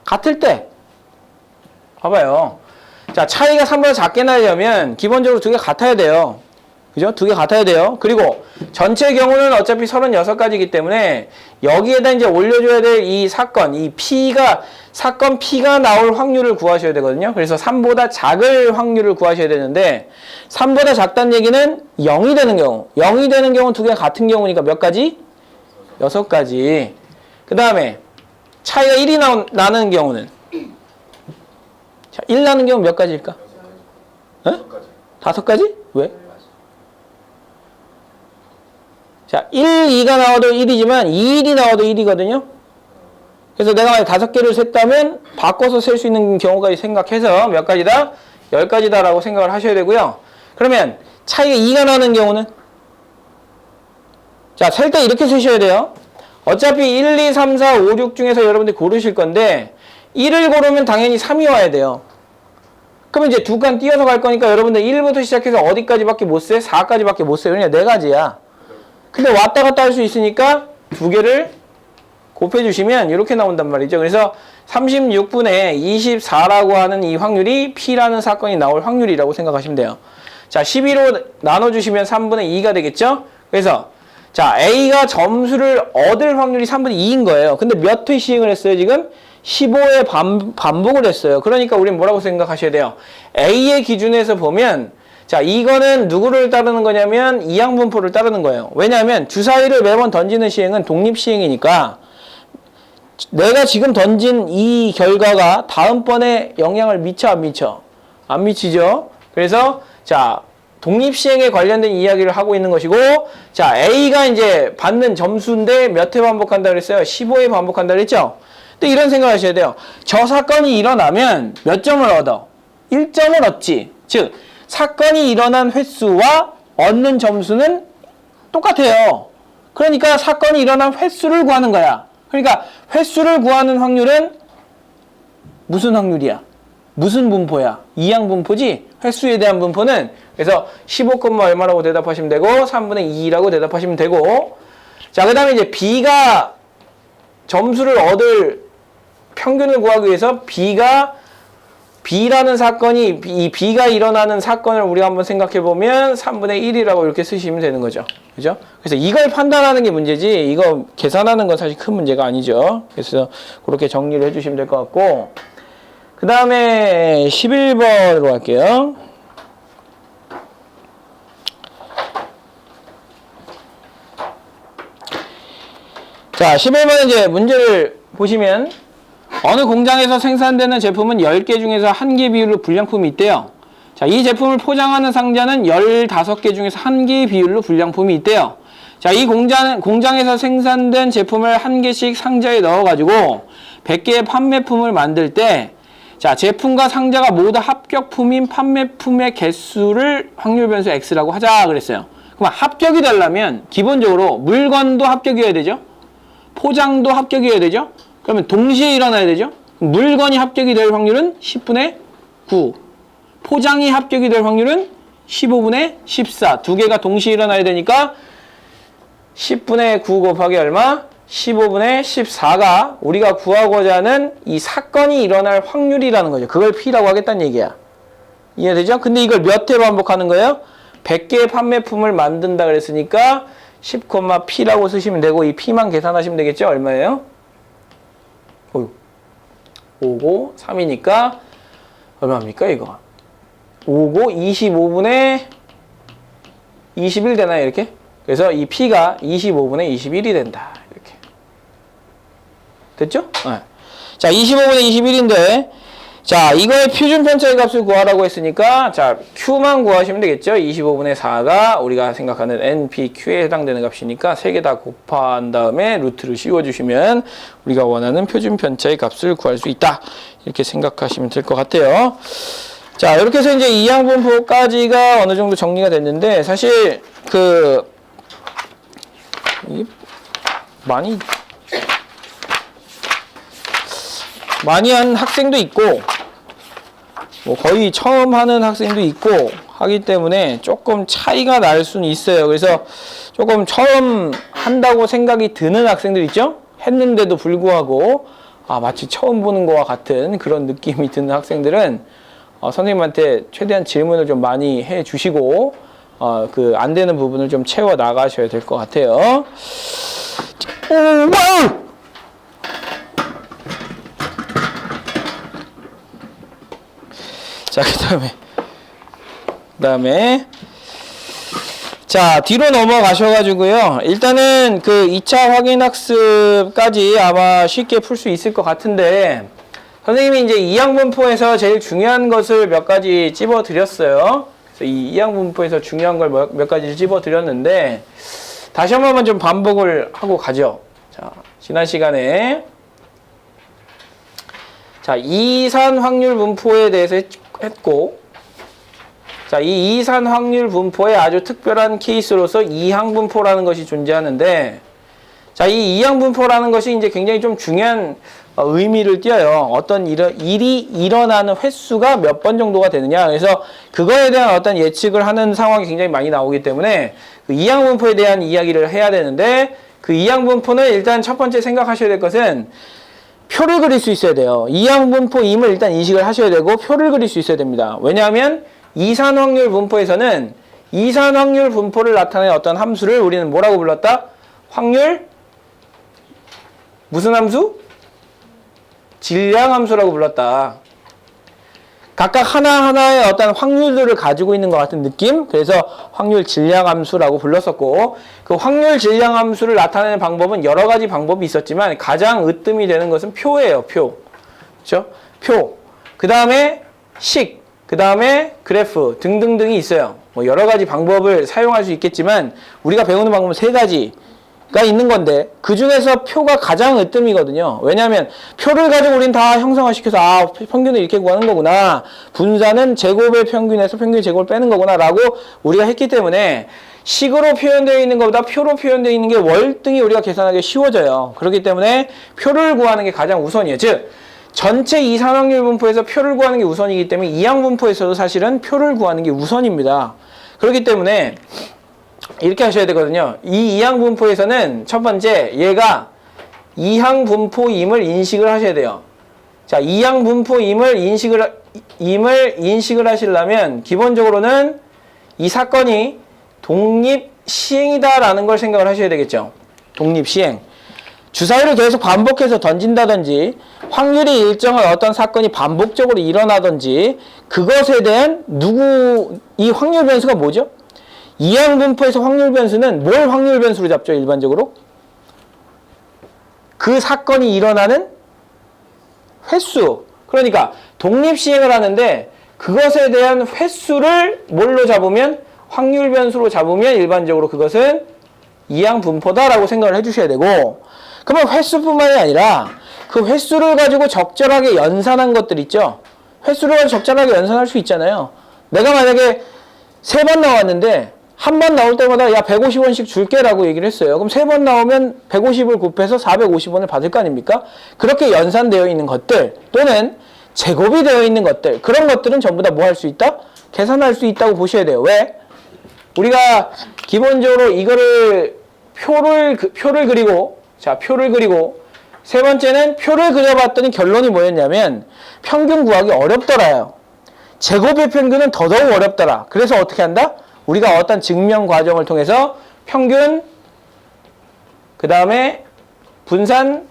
Speaker 1: 같을 때. 봐봐요. 자, 차이가 3보다 작게 나려면 기본적으로 두 개 같아야 돼요. 그죠? 두 개 같아야 돼요. 그리고 전체 경우는 어차피 36가지이기 때문에 여기에다 이제 올려줘야 될 이 사건, 사건 P가 나올 확률을 구하셔야 되거든요. 그래서 3보다 작을 확률을 구하셔야 되는데 3보다 작다는 얘기는 0이 되는 경우. 0이 되는 경우는 두 개가 같은 경우니까 몇 가지? 6가지. 그 다음에 차이가 1이 나는 경우는 자, 1 나는 경우 몇 가지일까? 5가지? 왜? 자, 1, 2가 나와도 1이지만 2, 1이 나와도 1이거든요. 그래서 내가 만약 5개를 셌다면 바꿔서 셀 수 있는 경우까지 생각해서 몇 가지다? 10가지다라고 생각을 하셔야 되고요. 그러면 차이가 2가 나는 경우는 자, 셀 때 이렇게 세셔야 돼요. 어차피 1, 2, 3, 4, 5, 6 중에서 여러분들이 고르실 건데 1을 고르면 당연히 3이 와야 돼요. 그러면 이제 두 칸 띄어서 갈 거니까 여러분들 1부터 시작해서 어디까지밖에 못 세? 4까지밖에 못 세. 그러니까 4가지야. 근데 왔다 갔다 할 수 있으니까 두 개를 곱해주시면 이렇게 나온단 말이죠. 그래서 36분의 24라고 하는 이 확률이 P라는 사건이 나올 확률이라고 생각하시면 돼요. 자, 12로 나눠주시면 3분의 2가 되겠죠? 그래서 자, A가 점수를 얻을 확률이 3분의 2인 거예요. 근데 몇 회 시행을 했어요, 지금? 15회 반복을 했어요. 그러니까 우리는 뭐라고 생각하셔야 돼요? A의 기준에서 보면 자, 이거는 누구를 따르는 거냐면 이항분포를 따르는 거예요. 왜냐하면 주사위를 매번 던지는 시행은 독립시행이니까 내가 지금 던진 이 결과가 다음번에 영향을 미쳐 안 미쳐? 안 미치죠. 그래서 자, 독립시행에 관련된 이야기를 하고 있는 것이고 자, A가 이제 받는 점수인데 몇 회 반복한다 그랬어요? 15회 반복한다 그랬죠? 근데 이런 생각을 하셔야 돼요. 저 사건이 일어나면 몇 점을 얻어? 1점을 얻지. 즉 사건이 일어난 횟수와 얻는 점수는 똑같아요. 그러니까 사건이 일어난 횟수를 구하는 거야. 그러니까 횟수를 구하는 확률은 무슨 확률이야? 무슨 분포야? 이항 분포지? 횟수에 대한 분포는 그래서 15, 얼마라고 대답하시면 되고 3분의 2라고 대답하시면 되고 자, 그 다음에 이제 B가 점수를 얻을 평균을 구하기 위해서 B가 B라는 사건이, 이 B가 일어나는 사건을 우리가 한번 생각해 보면 3분의 1이라고 이렇게 쓰시면 되는 거죠. 그죠? 그래서 이걸 판단하는 게 문제지, 이거 계산하는 건 사실 큰 문제가 아니죠. 그래서 그렇게 정리를 해 주시면 될 것 같고, 그 다음에 11번으로 갈게요. 자, 11번은 이제 문제를 보시면, 어느 공장에서 생산되는 제품은 10개 중에서 1개 비율로 불량품이 있대요. 자, 이 제품을 포장하는 상자는 15개 중에서 1개 비율로 불량품이 있대요. 자, 이 공장에서 생산된 제품을 1개씩 상자에 넣어가지고 100개의 판매품을 만들 때, 자, 제품과 상자가 모두 합격품인 판매품의 개수를 확률 변수 X라고 하자 그랬어요. 그럼 합격이 되려면 기본적으로 물건도 합격이어야 되죠. 포장도 합격이어야 되죠. 그러면 동시에 일어나야 되죠. 물건이 합격이 될 확률은 10분의 9. 포장이 합격이 될 확률은 15분의 14. 두 개가 동시에 일어나야 되니까 10분의 9 곱하기 얼마? 15분의 14가 우리가 구하고자 하는 이 사건이 일어날 확률이라는 거죠. 그걸 P라고 하겠다는 얘기야. 이해되죠? 근데 이걸 몇 회로 반복하는 거예요? 100개의 판매품을 만든다 그랬으니까 10,P라고 쓰시면 되고, 이 P만 계산하시면 되겠죠? 얼마예요? 5고 3이니까 얼마입니까 이거? 5고 25분의 21 되나요 이렇게? 그래서 이 P가 25분의 21이 된다 이렇게. 됐죠? 네. 자, 25분의 21인데, 자, 이거의 표준 편차의 값을 구하라고 했으니까, 자, Q만 구하시면 되겠죠? 25분의 4가 우리가 생각하는 NPQ에 해당되는 값이니까 3개 다 곱한 다음에 루트를 씌워주시면 우리가 원하는 표준 편차의 값을 구할 수 있다. 이렇게 생각하시면 될 것 같아요. 자, 이렇게 해서 이제 이항분포까지가 어느 정도 정리가 됐는데, 사실 많이 한 학생도 있고, 뭐 거의 처음 하는 학생도 있고 하기 때문에 조금 차이가 날 수는 있어요. 그래서 조금 처음 한다고 생각이 드는 학생들 있죠? 했는데도 불구하고 마치 처음 보는 것과 같은 그런 느낌이 드는 학생들은 선생님한테 최대한 질문을 좀 많이 해 주시고 안 되는 부분을 좀 채워 나가셔야 될 것 같아요. 자, 그 다음에 자, 뒤로 넘어가셔가지고요. 일단은 그 2차 확인학습까지 아마 쉽게 풀 수 있을 것 같은데, 선생님이 이제 이항분포에서 제일 중요한 것을 몇 가지 찝어 드렸어요. 그래서 이 이항분포에서 중요한 걸 몇 가지 찝어 드렸는데, 다시 한 번만 좀 반복을 하고 가죠. 자, 지난 시간에 자, 이산 확률 분포에 대해서 했고, 자, 이 이산 확률 분포의 아주 특별한 케이스로서 이항분포라는 것이 존재하는데, 자, 이 이항분포라는 것이 이제 굉장히 좀 중요한 의미를 띄어요. 어떤 일이 일어나는 횟수가 몇 번 정도가 되느냐. 그래서 그거에 대한 어떤 예측을 하는 상황이 굉장히 많이 나오기 때문에 그 이항분포에 대한 이야기를 해야 되는데, 그 이항분포는 일단 첫 번째 생각하셔야 될 것은 표를 그릴 수 있어야 돼요. 이항분포임을 일단 인식을 하셔야 되고, 표를 그릴 수 있어야 됩니다. 왜냐하면 이산확률 분포에서는 이산확률 분포를 나타내는 어떤 함수를 우리는 뭐라고 불렀다? 확률? 무슨 함수? 질량함수라고 불렀다. 각각 하나하나의 어떤 확률들을 가지고 있는 것 같은 느낌? 그래서 확률 질량함수라고 불렀었고, 그 확률 질량함수를 나타내는 방법은 여러 가지 방법이 있었지만 가장 으뜸이 되는 것은 표예요. 표. 그렇죠? 표. 그 다음에 식. 그 다음에 그래프 등등등이 있어요. 뭐 여러 가지 방법을 사용할 수 있겠지만 우리가 배우는 방법은 3가지가 있는 건데, 그 중에서 표가 가장 으뜸이거든요. 왜냐하면 표를 가지고 우린 다 형상화시켜서 평균을 이렇게 구하는 거구나, 분산은 제곱의 평균에서 평균의 제곱을 빼는 거구나 라고 우리가 했기 때문에 식으로 표현되어 있는 것보다 표로 표현되어 있는 게 월등히 우리가 계산하기 쉬워져요. 그렇기 때문에 표를 구하는 게 가장 우선이에요. 즉 전체 이산확률 분포에서 표를 구하는 게 우선이기 때문에 이항분포에서도 사실은 표를 구하는 게 우선입니다. 그렇기 때문에 이렇게 하셔야 되거든요. 이 이항분포에서는 첫 번째, 얘가 이항분포임을 인식을 하셔야 돼요. 자, 이항분포임을 인식을 독립임을 인식을 하시려면 기본적으로는 이 사건이 독립시행이다라는 걸 생각을 하셔야 되겠죠. 독립시행. 주사위를 계속 반복해서 던진다든지 확률이 일정한 어떤 사건이 반복적으로 일어나든지 그것에 대한 이 확률 변수가 뭐죠? 이항 분포에서 확률 변수는 뭘 확률 변수로 잡죠? 일반적으로? 그 사건이 일어나는 횟수. 그러니까 독립시행을 하는데 그것에 대한 횟수를 뭘로 잡으면 확률 변수로 잡으면 일반적으로 그것은 이항 분포다라고 생각을 해주셔야 되고 그러면 횟수뿐만이 아니라 그 횟수를 가지고 적절하게 연산한 것들 있죠. 횟수를 가지고 적절하게 연산할 수 있잖아요. 내가 만약에 3번 나왔는데 한 번 나올 때마다 야 150원씩 줄게 라고 얘기를 했어요. 그럼 3번 나오면 150을 곱해서 450원을 받을 거 아닙니까? 그렇게 연산되어 있는 것들 또는 제곱이 되어 있는 것들 그런 것들은 전부 다 뭐 할 수 있다? 계산할 수 있다고 보셔야 돼요. 왜? 우리가 기본적으로 이거를 표를 그리고 표를 그리고 세 번째는 표를 그려봤더니 결론이 뭐였냐면 평균 구하기 어렵더라요. 제곱의 평균은 더더욱 어렵더라. 그래서 어떻게 한다? 우리가 어떤 증명 과정을 통해서 평균 그 다음에 분산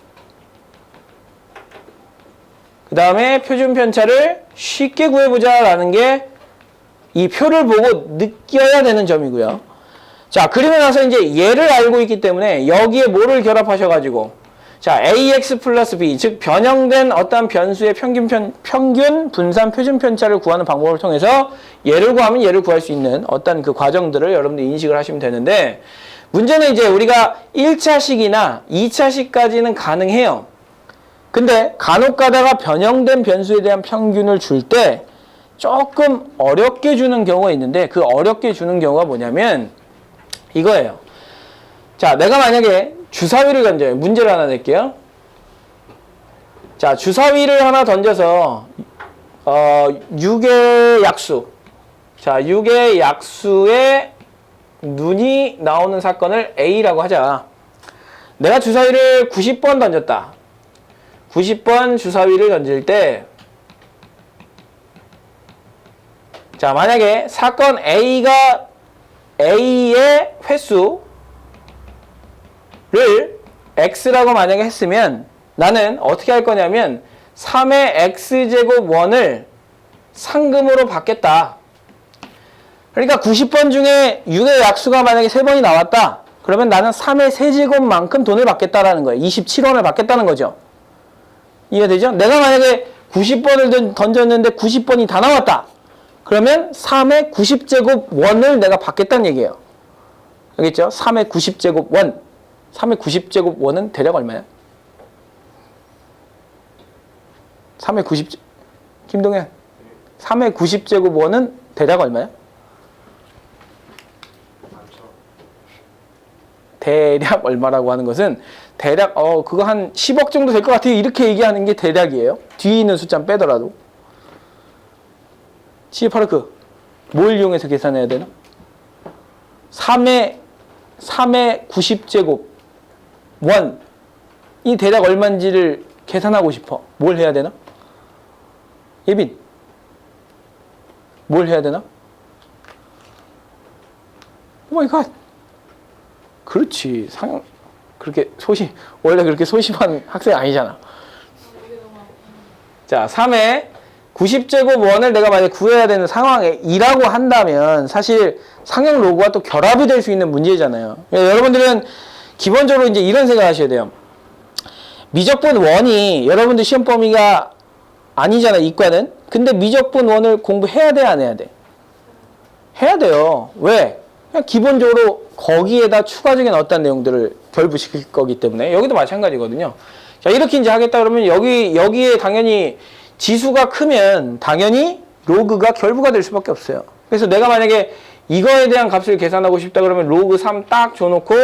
Speaker 1: 그 다음에 표준 편차를 쉽게 구해보자 라는 게 이 표를 보고 느껴야 되는 점이고요. 자, 그리고 나서 이제 얘를 알고 있기 때문에 여기에 뭐를 결합하셔가지고 자, ax 플러스 b, 즉 변형된 어떤 변수의 평균 분산 표준 편차를 구하는 방법을 통해서 얘를 구하면 얘를 구할 수 있는 어떤 그 과정들을 여러분들이 인식을 하시면 되는데 문제는 이제 우리가 1차식이나 2차식까지는 가능해요. 근데 간혹 가다가 변형된 변수에 대한 평균을 줄 때 조금 어렵게 주는 경우가 있는데 그 어렵게 주는 경우가 뭐냐면 이거예요. 자, 내가 만약에 주사위를 던져요. 문제를 하나 낼게요. 자, 주사위를 하나 던져서 6의 약수. 자, 6의 약수의 눈이 나오는 사건을 A라고 하자. 내가 주사위를 90번 던졌다. 90번 주사위를 던질 때 자, 만약에 사건 A가 A의 횟수를 X라고 만약에 했으면 나는 어떻게 할 거냐면 3의 X제곱 1을 상금으로 받겠다. 그러니까 90번 중에 6의 약수가 만약에 3번이 나왔다. 그러면 나는 3의 세제곱만큼 돈을 받겠다라는 거예요. 27원을 받겠다는 거죠. 이해되죠? 내가 만약에 90번을 던졌는데 90번이 다 나왔다. 그러면 3의 90제곱 원을 내가 받겠다는 얘기예요. 알겠죠? 3의 90제곱 원. 3의 90제곱 원은 대략 얼마야? 3의 90, 김동현. 3의 90제곱 원은 대략 얼마야? 대략 얼마라고 하는 것은 대략 그거 한 10억 정도 될 것 같아요. 이렇게 얘기하는 게 대략이에요. 뒤에 있는 숫자는 빼더라도. 치파르크 뭘 이용해서 계산해야 되나? 3의 90제곱 원이 대략 얼마인지를 계산하고 싶어. 뭘 해야 되나? 예빈 뭘 해야 되나? 오마이갓. 그렇지. 원래 그렇게 소심한 학생 아니잖아. 자, 3의 90제곱 원을 내가 만약에 구해야 되는 상황에 2라고 한다면 사실 상형 로그와 또 결합이 될 수 있는 문제잖아요. 여러분들은 기본적으로 이제 이런 생각 하셔야 돼요. 미적분 원이 여러분들 시험 범위가 아니잖아요, 이과는. 근데 미적분 원을 공부해야 돼, 안 해야 돼? 해야 돼요. 왜? 그냥 기본적으로 거기에다 추가적인 어떤 내용들을 결부시킬 거기 때문에 여기도 마찬가지거든요. 자, 이렇게 이제 하겠다 그러면 여기에 당연히 지수가 크면 당연히 로그가 결부가 될 수밖에 없어요. 그래서 내가 만약에 이거에 대한 값을 계산하고 싶다 그러면 로그 3 딱 줘놓고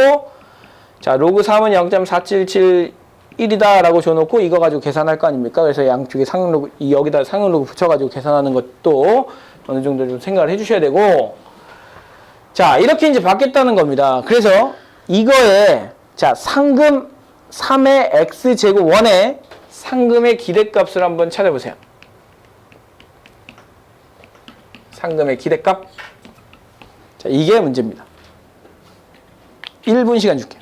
Speaker 1: 자, 로그 3은 0.4771이다 라고 줘놓고 이거 가지고 계산할 거 아닙니까? 그래서 양쪽에 상형 로그, 여기다 상형 로그 붙여가지고 계산하는 것도 어느 정도 좀 생각을 해주셔야 되고 자, 이렇게 이제 받겠다는 겁니다. 그래서 이거에 자, 상금 3의 x제곱 1의 상금의 기대값을 한번 찾아보세요. 상금의 기대값. 자, 이게 문제입니다. 1분 시간 줄게.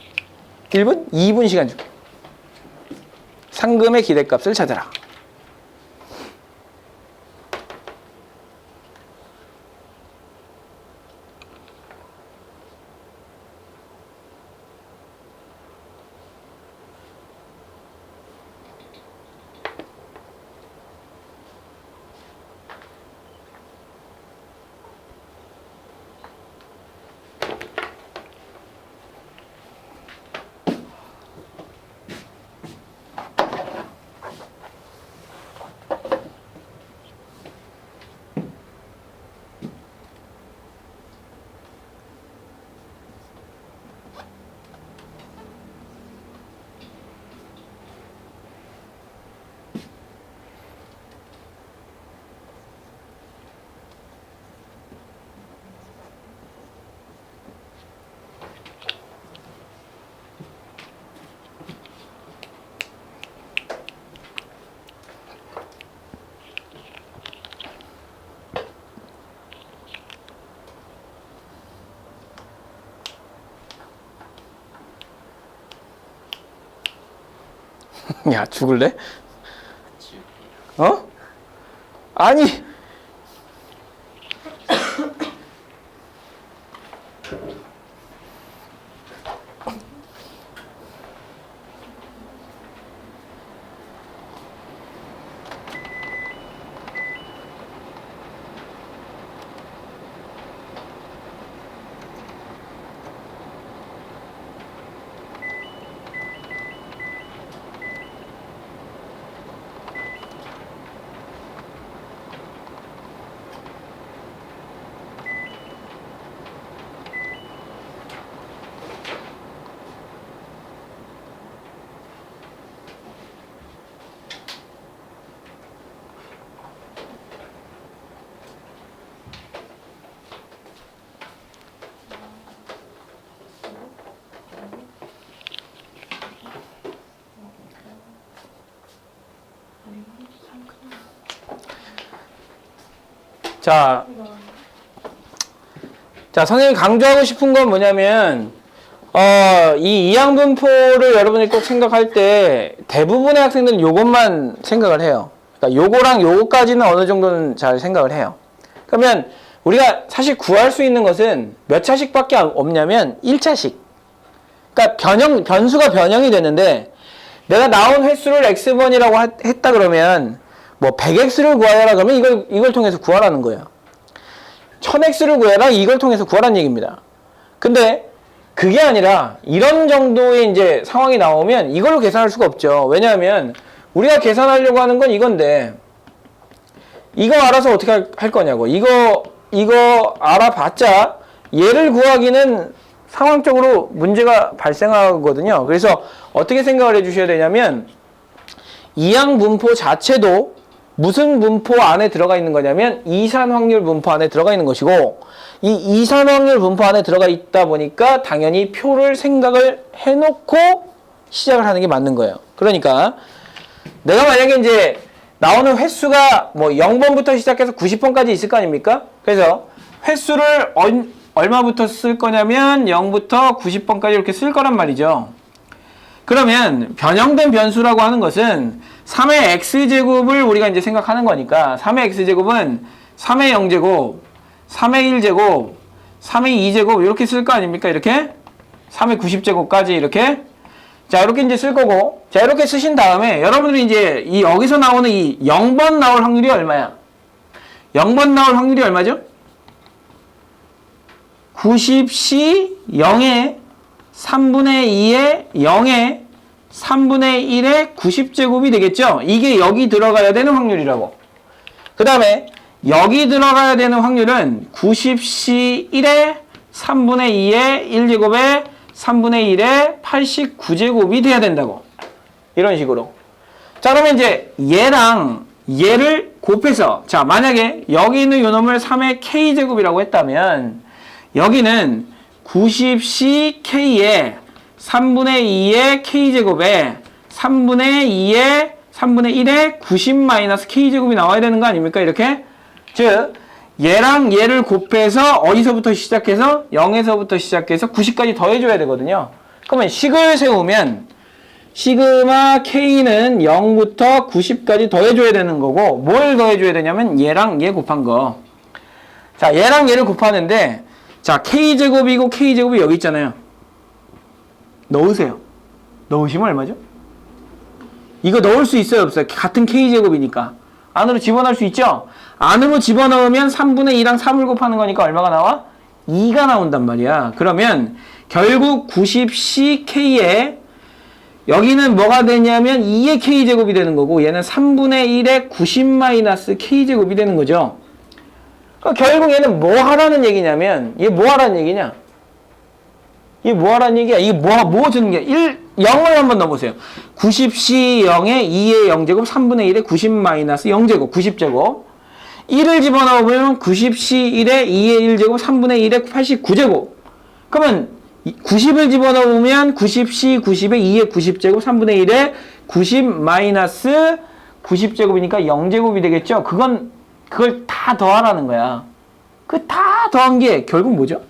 Speaker 1: 1분? 2분 시간 줄게. 상금의 기대값을 찾아라. 야, 죽을래? 어? 아니. 자, 선생님이 강조하고 싶은 건 뭐냐면, 이 이항분포를 여러분이 꼭 생각할 때 대부분의 학생들은 요것만 생각을 해요. 그러니까 요거랑 요거까지는 어느 정도는 잘 생각을 해요. 그러면 우리가 사실 구할 수 있는 것은 몇 차식밖에 없냐면 1차식. 그러니까 변수가 변형이 되는데 내가 나온 횟수를 x번이라고 했다 그러면 뭐 100x를 구하라 그러면 이걸 통해서 구하라는 거예요. 1000x를 구해라 이걸 통해서 구하라는 얘기입니다. 근데 그게 아니라 이런 정도의 이제 상황이 나오면 이걸로 계산할 수가 없죠. 왜냐하면 우리가 계산하려고 하는 건 이건데 이거 알아서 어떻게 할 거냐고. 이거 알아봤자 얘를 구하기는 상황적으로 문제가 발생하거든요. 그래서 어떻게 생각을 해주셔야 되냐면 이항분포 자체도 무슨 분포 안에 들어가 있는 거냐면 이산확률 분포 안에 들어가 있는 것이고 이 이산확률 분포 안에 들어가 있다 보니까 당연히 표를 생각을 해놓고 시작을 하는 게 맞는 거예요. 그러니까 내가 만약에 이제 나오는 횟수가 뭐 0번부터 시작해서 90번까지 있을 거 아닙니까? 그래서 횟수를 얼마부터 쓸 거냐면 0부터 90번까지 이렇게 쓸 거란 말이죠. 그러면 변형된 변수라고 하는 것은 3의 x제곱을 우리가 이제 생각하는 거니까 3의 x제곱은 3의 0제곱, 3의 1제곱, 3의 2제곱 이렇게 쓸 거 아닙니까? 이렇게 3의 90제곱까지 이렇게 자 이렇게 이제 쓸 거고 자 이렇게 쓰신 다음에 여러분들이 이제 여기서 나오는 이 0번 나올 확률이 얼마야? 0번 나올 확률이 얼마죠? 90C 0의 3분의 2의 0의 3분의 1의 90제곱이 되겠죠? 이게 여기 들어가야 되는 확률이라고. 그 다음에 여기 들어가야 되는 확률은 90C 1의 3분의 2의 1제곱의 3분의 1의 89제곱이 돼야 된다고. 이런 식으로. 자, 그러면 이제 얘랑 얘를 곱해서 자, 만약에 여기 있는 요 놈을 3의 K제곱이라고 했다면 여기는 90CK에 3분의 2의 K제곱에 3분의 2의 3분의 1의 90 마이너스 K제곱이 나와야 되는 거 아닙니까? 이렇게. 즉, 얘랑 얘를 곱해서 어디서부터 시작해서 0에서부터 시작해서 90까지 더해줘야 되거든요. 그러면 식을 세우면 시그마 K는 0부터 90까지 더해줘야 되는 거고 뭘 더해줘야 되냐면 얘랑 얘 곱한 거. 자, 얘랑 얘를 곱하는데 자, K제곱이고 K제곱이 여기 있잖아요. 넣으세요. 넣으시면 얼마죠? 이거 넣을 수 있어요, 없어요? 같은 K제곱이니까. 안으로 집어넣을 수 있죠? 안으로 집어넣으면 3분의 2랑 3을 곱하는 거니까 얼마가 나와? 2가 나온단 말이야. 그러면 결국 90CK에 여기는 뭐가 되냐면 2의 K제곱이 되는 거고 얘는 3분의 1의 90-K제곱이 되는 거죠. 그러니까 결국 얘는 뭐 하라는 얘기냐면 얘 뭐 하라는 얘기냐? 이게 뭐 하라는 얘기야? 이게 뭐 주는 게 0을 한번 넣어보세요. 90C0에 2의 0제곱 3분의 1에 90-0제곱 90제곱 1을 집어넣으면 90C1에 2의 1제곱 3분의 1에 89제곱 그러면 90을 집어넣으면 90C 90에 2의 90제곱 3분의 1에 90-90제곱이니까 0제곱이 되겠죠? 그걸 다 더하라는 거야. 그 다 더한 게 결국 뭐죠?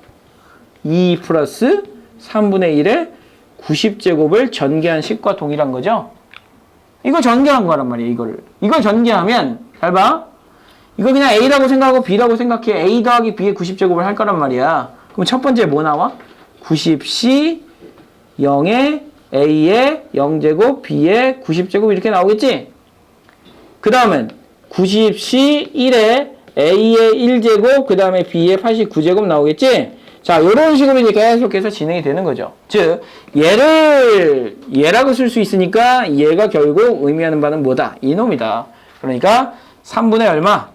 Speaker 1: 2 플러스 3분의 1에 90제곱을 전개한 식과 동일한 거죠? 이걸 전개한 거란 말이에요, 이걸 전개하면, 잘 봐. 이걸 그냥 A라고 생각하고 B라고 생각해. A 더하기 B의 90제곱을 할 거란 말이야. 그럼 첫 번째 뭐 나와? 90C 0에 A의 0제곱, B의 90제곱 이렇게 나오겠지? 그 다음은 90C 1에 A의 1제곱, 그 다음에 B의 89제곱 나오겠지? 자, 요런 식으로 이제 계속해서 진행이 되는 거죠. 즉, 얘라고 쓸 수 있으니까 얘가 결국 의미하는 바는 뭐다? 이놈이다. 그러니까 3분의 얼마?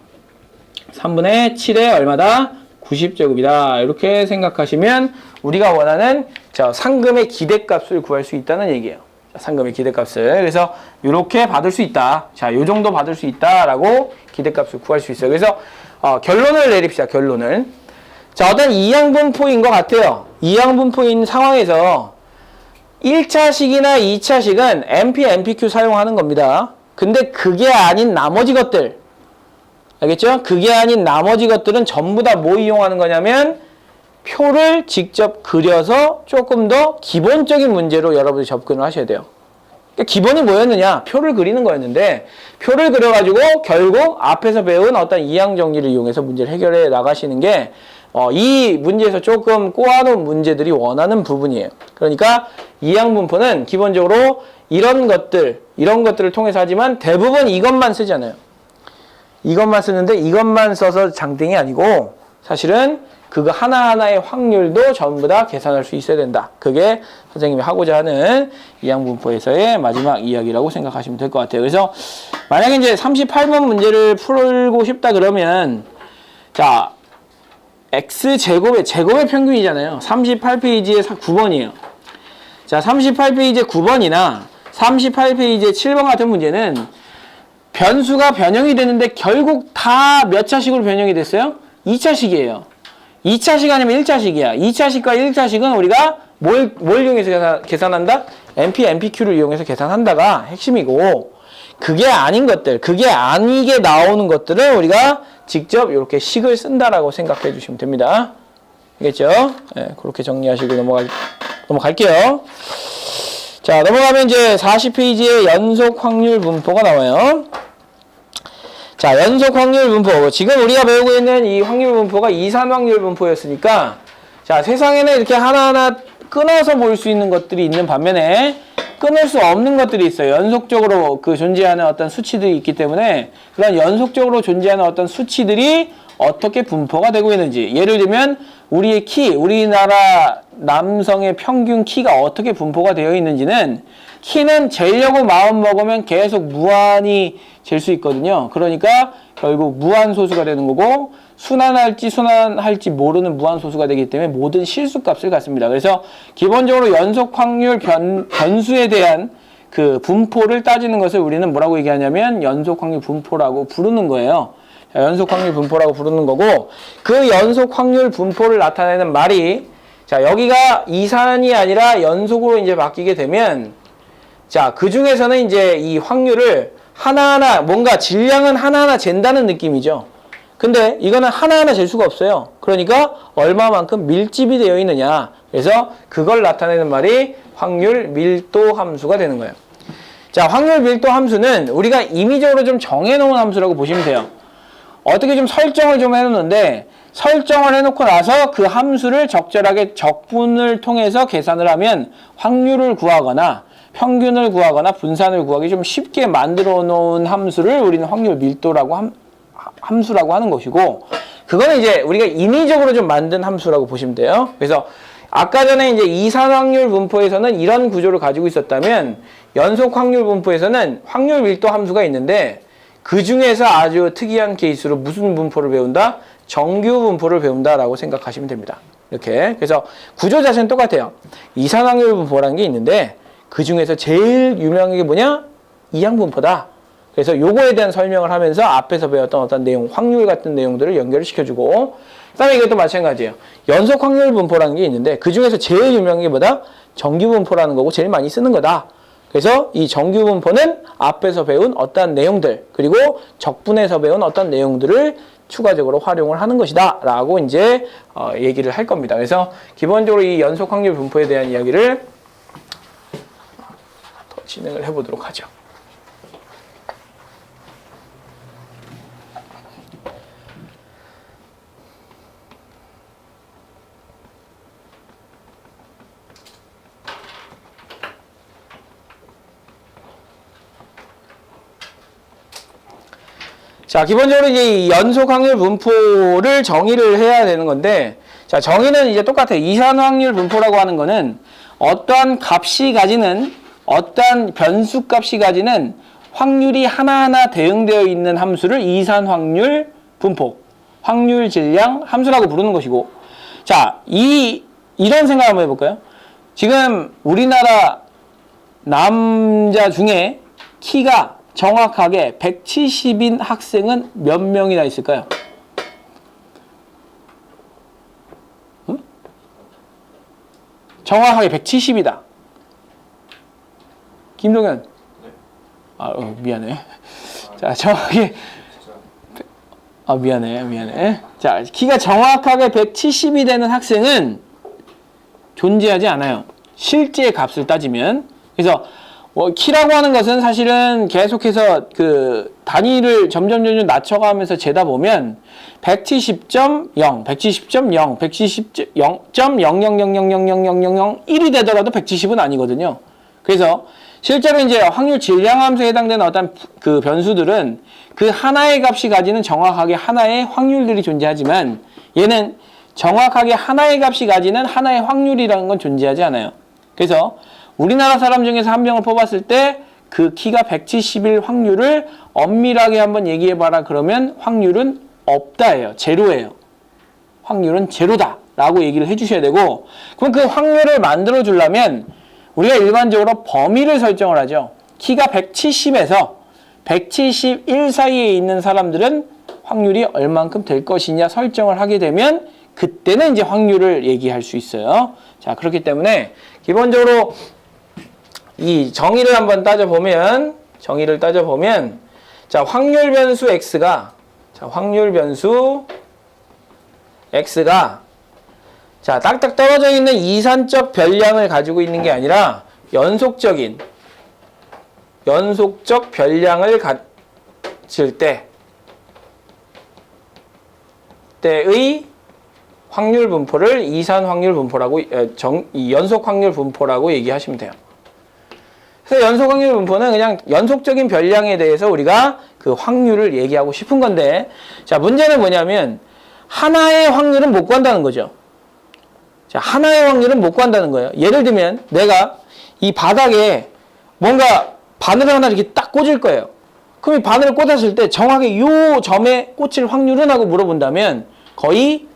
Speaker 1: 3분의 7에 얼마다? 90제곱이다. 이렇게 생각하시면 우리가 원하는 상금의 기대값을 구할 수 있다는 얘기예요. 상금의 기대값을. 그래서 이렇게 받을 수 있다. 자, 요 정도 받을 수 있다라고 기대값을 구할 수 있어요. 그래서 결론을 내립시다. 결론을. 자, 어떤 이항분포인 것 같아요. 이항분포인 상황에서 1차식이나 2차식은 MP, MPQ 사용하는 겁니다. 근데 그게 아닌 나머지 것들. 알겠죠? 그게 아닌 나머지 것들은 전부 다 뭐 이용하는 거냐면 표를 직접 그려서 조금 더 기본적인 문제로 여러분이 접근을 하셔야 돼요. 그러니까 기본이 뭐였느냐? 표를 그리는 거였는데 표를 그려가지고 결국 앞에서 배운 어떤 이항 정리를 이용해서 문제를 해결해 나가시는 게 이 문제에서 조금 꼬아놓은 문제들이 원하는 부분이에요. 그러니까 이항분포는 기본적으로 이런 것들을 통해서 하지만 대부분 이것만 쓰잖아요. 이것만 쓰는데 이것만 써서 장땡이 아니고 사실은 그거 하나하나의 확률도 전부 다 계산할 수 있어야 된다. 그게 선생님이 하고자 하는 이항분포에서의 마지막 이야기라고 생각하시면 될 것 같아요. 그래서 만약에 이제 38번 문제를 풀고 싶다 그러면 자, X제곱의 평균이잖아요. 38페이지에 9번이에요. 자, 38페이지에 9번이나 38페이지에 7번 같은 문제는 변수가 변형이 되는데 결국 다 몇 차식으로 변형이 됐어요? 2차식이에요. 2차식 아니면 1차식이야. 2차식과 1차식은 우리가 뭘 이용해서 계산한다? MP, MPQ를 이용해서 계산한다가 핵심이고 그게 아닌 것들, 그게 아니게 나오는 것들을 우리가 직접 이렇게 식을 쓴다라고 생각해 주시면 됩니다. 알겠죠? 네, 그렇게 정리하시고 넘어갈게요. 자, 넘어가면 이제 40페이지에 연속 확률 분포가 나와요. 자, 연속 확률 분포. 지금 우리가 배우고 있는 이 확률 분포가 이산 확률 분포였으니까, 자, 세상에는 이렇게 하나하나 끊어서 볼 수 있는 것들이 있는 반면에, 끊을 수 없는 것들이 있어요. 연속적으로 존재하는 어떤 수치들이 있기 때문에, 그런 연속적으로 존재하는 어떤 수치들이 어떻게 분포가 되고 있는지. 예를 들면, 우리의 우리나라 남성의 평균 키가 어떻게 분포가 되어 있는지는, 키는 재려고 마음 먹으면 계속 무한히 잴 수 있거든요. 그러니까 결국 무한소수가 되는 거고 순환할지 모르는 무한소수가 되기 때문에 모든 실수값을 갖습니다. 그래서 기본적으로 연속 확률 변수에 대한 그 분포를 따지는 것을 우리는 뭐라고 얘기하냐면 연속 확률 분포라고 부르는 거예요. 연속 확률 분포라고 부르는 거고 그 연속 확률 분포를 나타내는 말이 자, 여기가 이산이 아니라 연속으로 이제 바뀌게 되면 자, 그 중에서는 이제 이 확률을 하나하나, 뭔가 질량은 하나하나 잰다는 느낌이죠. 근데 이거는 하나하나 잴 수가 없어요. 그러니까 얼마만큼 밀집이 되어 있느냐. 그래서 그걸 나타내는 말이 확률 밀도 함수가 되는 거예요. 자, 확률 밀도 함수는 우리가 임의적으로 좀 정해놓은 함수라고 보시면 돼요. 어떻게 좀 설정을 좀 해놓는데 설정을 해놓고 나서 그 함수를 적절하게 적분을 통해서 계산을 하면 확률을 구하거나 평균을 구하거나 분산을 구하기 좀 쉽게 만들어 놓은 함수를 우리는 확률 밀도라고 함수라고 하는 것이고, 그거는 이제 우리가 인위적으로 좀 만든 함수라고 보시면 돼요. 그래서 아까 전에 이제 이산 확률 분포에서는 이런 구조를 가지고 있었다면 연속 확률 분포에서는 확률 밀도 함수가 있는데 그 중에서 아주 특이한 케이스로 무슨 분포를 배운다? 정규 분포를 배운다라고 생각하시면 됩니다. 이렇게. 그래서 구조 자체는 똑같아요. 이산 확률 분포라는 게 있는데 그 중에서 제일 유명한 게 뭐냐? 이항 분포다. 그래서 요거에 대한 설명을 하면서 앞에서 배웠던 어떤 내용, 확률 같은 내용들을 연결을 시켜주고, 그 다음에 이것도 마찬가지예요. 연속 확률 분포라는 게 있는데 그 중에서 제일 유명한 게 뭐다? 정규 분포라는 거고 제일 많이 쓰는 거다. 그래서 이 정규 분포는 앞에서 배운 어떤 내용들, 그리고 적분에서 배운 어떤 내용들을 추가적으로 활용을 하는 것이다 라고 이제 얘기를 할 겁니다. 그래서 기본적으로 이 연속 확률 분포에 대한 이야기를 더 진행을 해보도록 하죠. 자, 기본적으로 이제 이 연속 확률 분포를 정의를 해야 되는 건데, 자, 정의는 이제 똑같아요. 이산 확률 분포라고 하는 거는 어떠한 값이 가지는, 어떠한 변수 값이 가지는 확률이 하나하나 대응되어 있는 함수를 이산 확률 분포, 확률 질량 함수라고 부르는 것이고, 자, 이런 생각 한번 해볼까요? 지금 우리나라 남자 중에 키가 정확하게 170인 학생은 몇 명이나 있을까요? 응? 정확하게 170이다. 김동현. 네. 미안해. 자, 정확하게. 미안해. 자, 키가 정확하게 170이 되는 학생은 존재하지 않아요. 실제 값을 따지면. 그래서 키라고 하는 것은 사실은 계속해서 그 단위를 점점 낮춰가면서 재다 보면 170.0, 170.0, 170.0.000000001이 되더라도 170은 아니거든요. 그래서 실제로 이제 확률 질량 함수에 해당되는 어떤 그 변수들은 그 하나의 값이 가지는 정확하게 하나의 확률들이 존재하지만 얘는 정확하게 하나의 값이 가지는 하나의 확률이라는 건 존재하지 않아요. 그래서 우리나라 사람 중에서 한 명을 뽑았을 때 그 키가 170일 확률을 엄밀하게 한번 얘기해봐라 그러면 확률은 없다예요. 제로예요. 확률은 제로다 라고 얘기를 해주셔야 되고, 그럼 그 확률을 만들어 주려면 우리가 일반적으로 범위를 설정을 하죠. 키가 170에서 171 사이에 있는 사람들은 확률이 얼만큼 될 것이냐 설정을 하게 되면 그때는 이제 확률을 얘기할 수 있어요. 자, 그렇기 때문에 기본적으로 이 정의를 한번 따져보면, 자, 확률 변수 x가, 자, 딱딱 떨어져 있는 이산적 별량을 가지고 있는 게 아니라 연속적 별량을 가질 때의 확률 분포를 이산 확률 분포라고, 연속 확률 분포라고 얘기하시면 돼요. 그래서 연속 확률 분포는 그냥 연속적인 별량에 대해서 우리가 그 확률을 얘기하고 싶은 건데, 자, 문제는 뭐냐면 하나의 확률은 못 구한다는 거죠. 자, 하나의 확률은 못 구한다는 거예요. 예를 들면 내가 이 바닥에 뭔가 바늘을 하나 이렇게 딱 꽂을 거예요. 그럼 이 바늘을 꽂았을 때 정확히 요 점에 꽂힐 확률은 하고 물어본다면 거의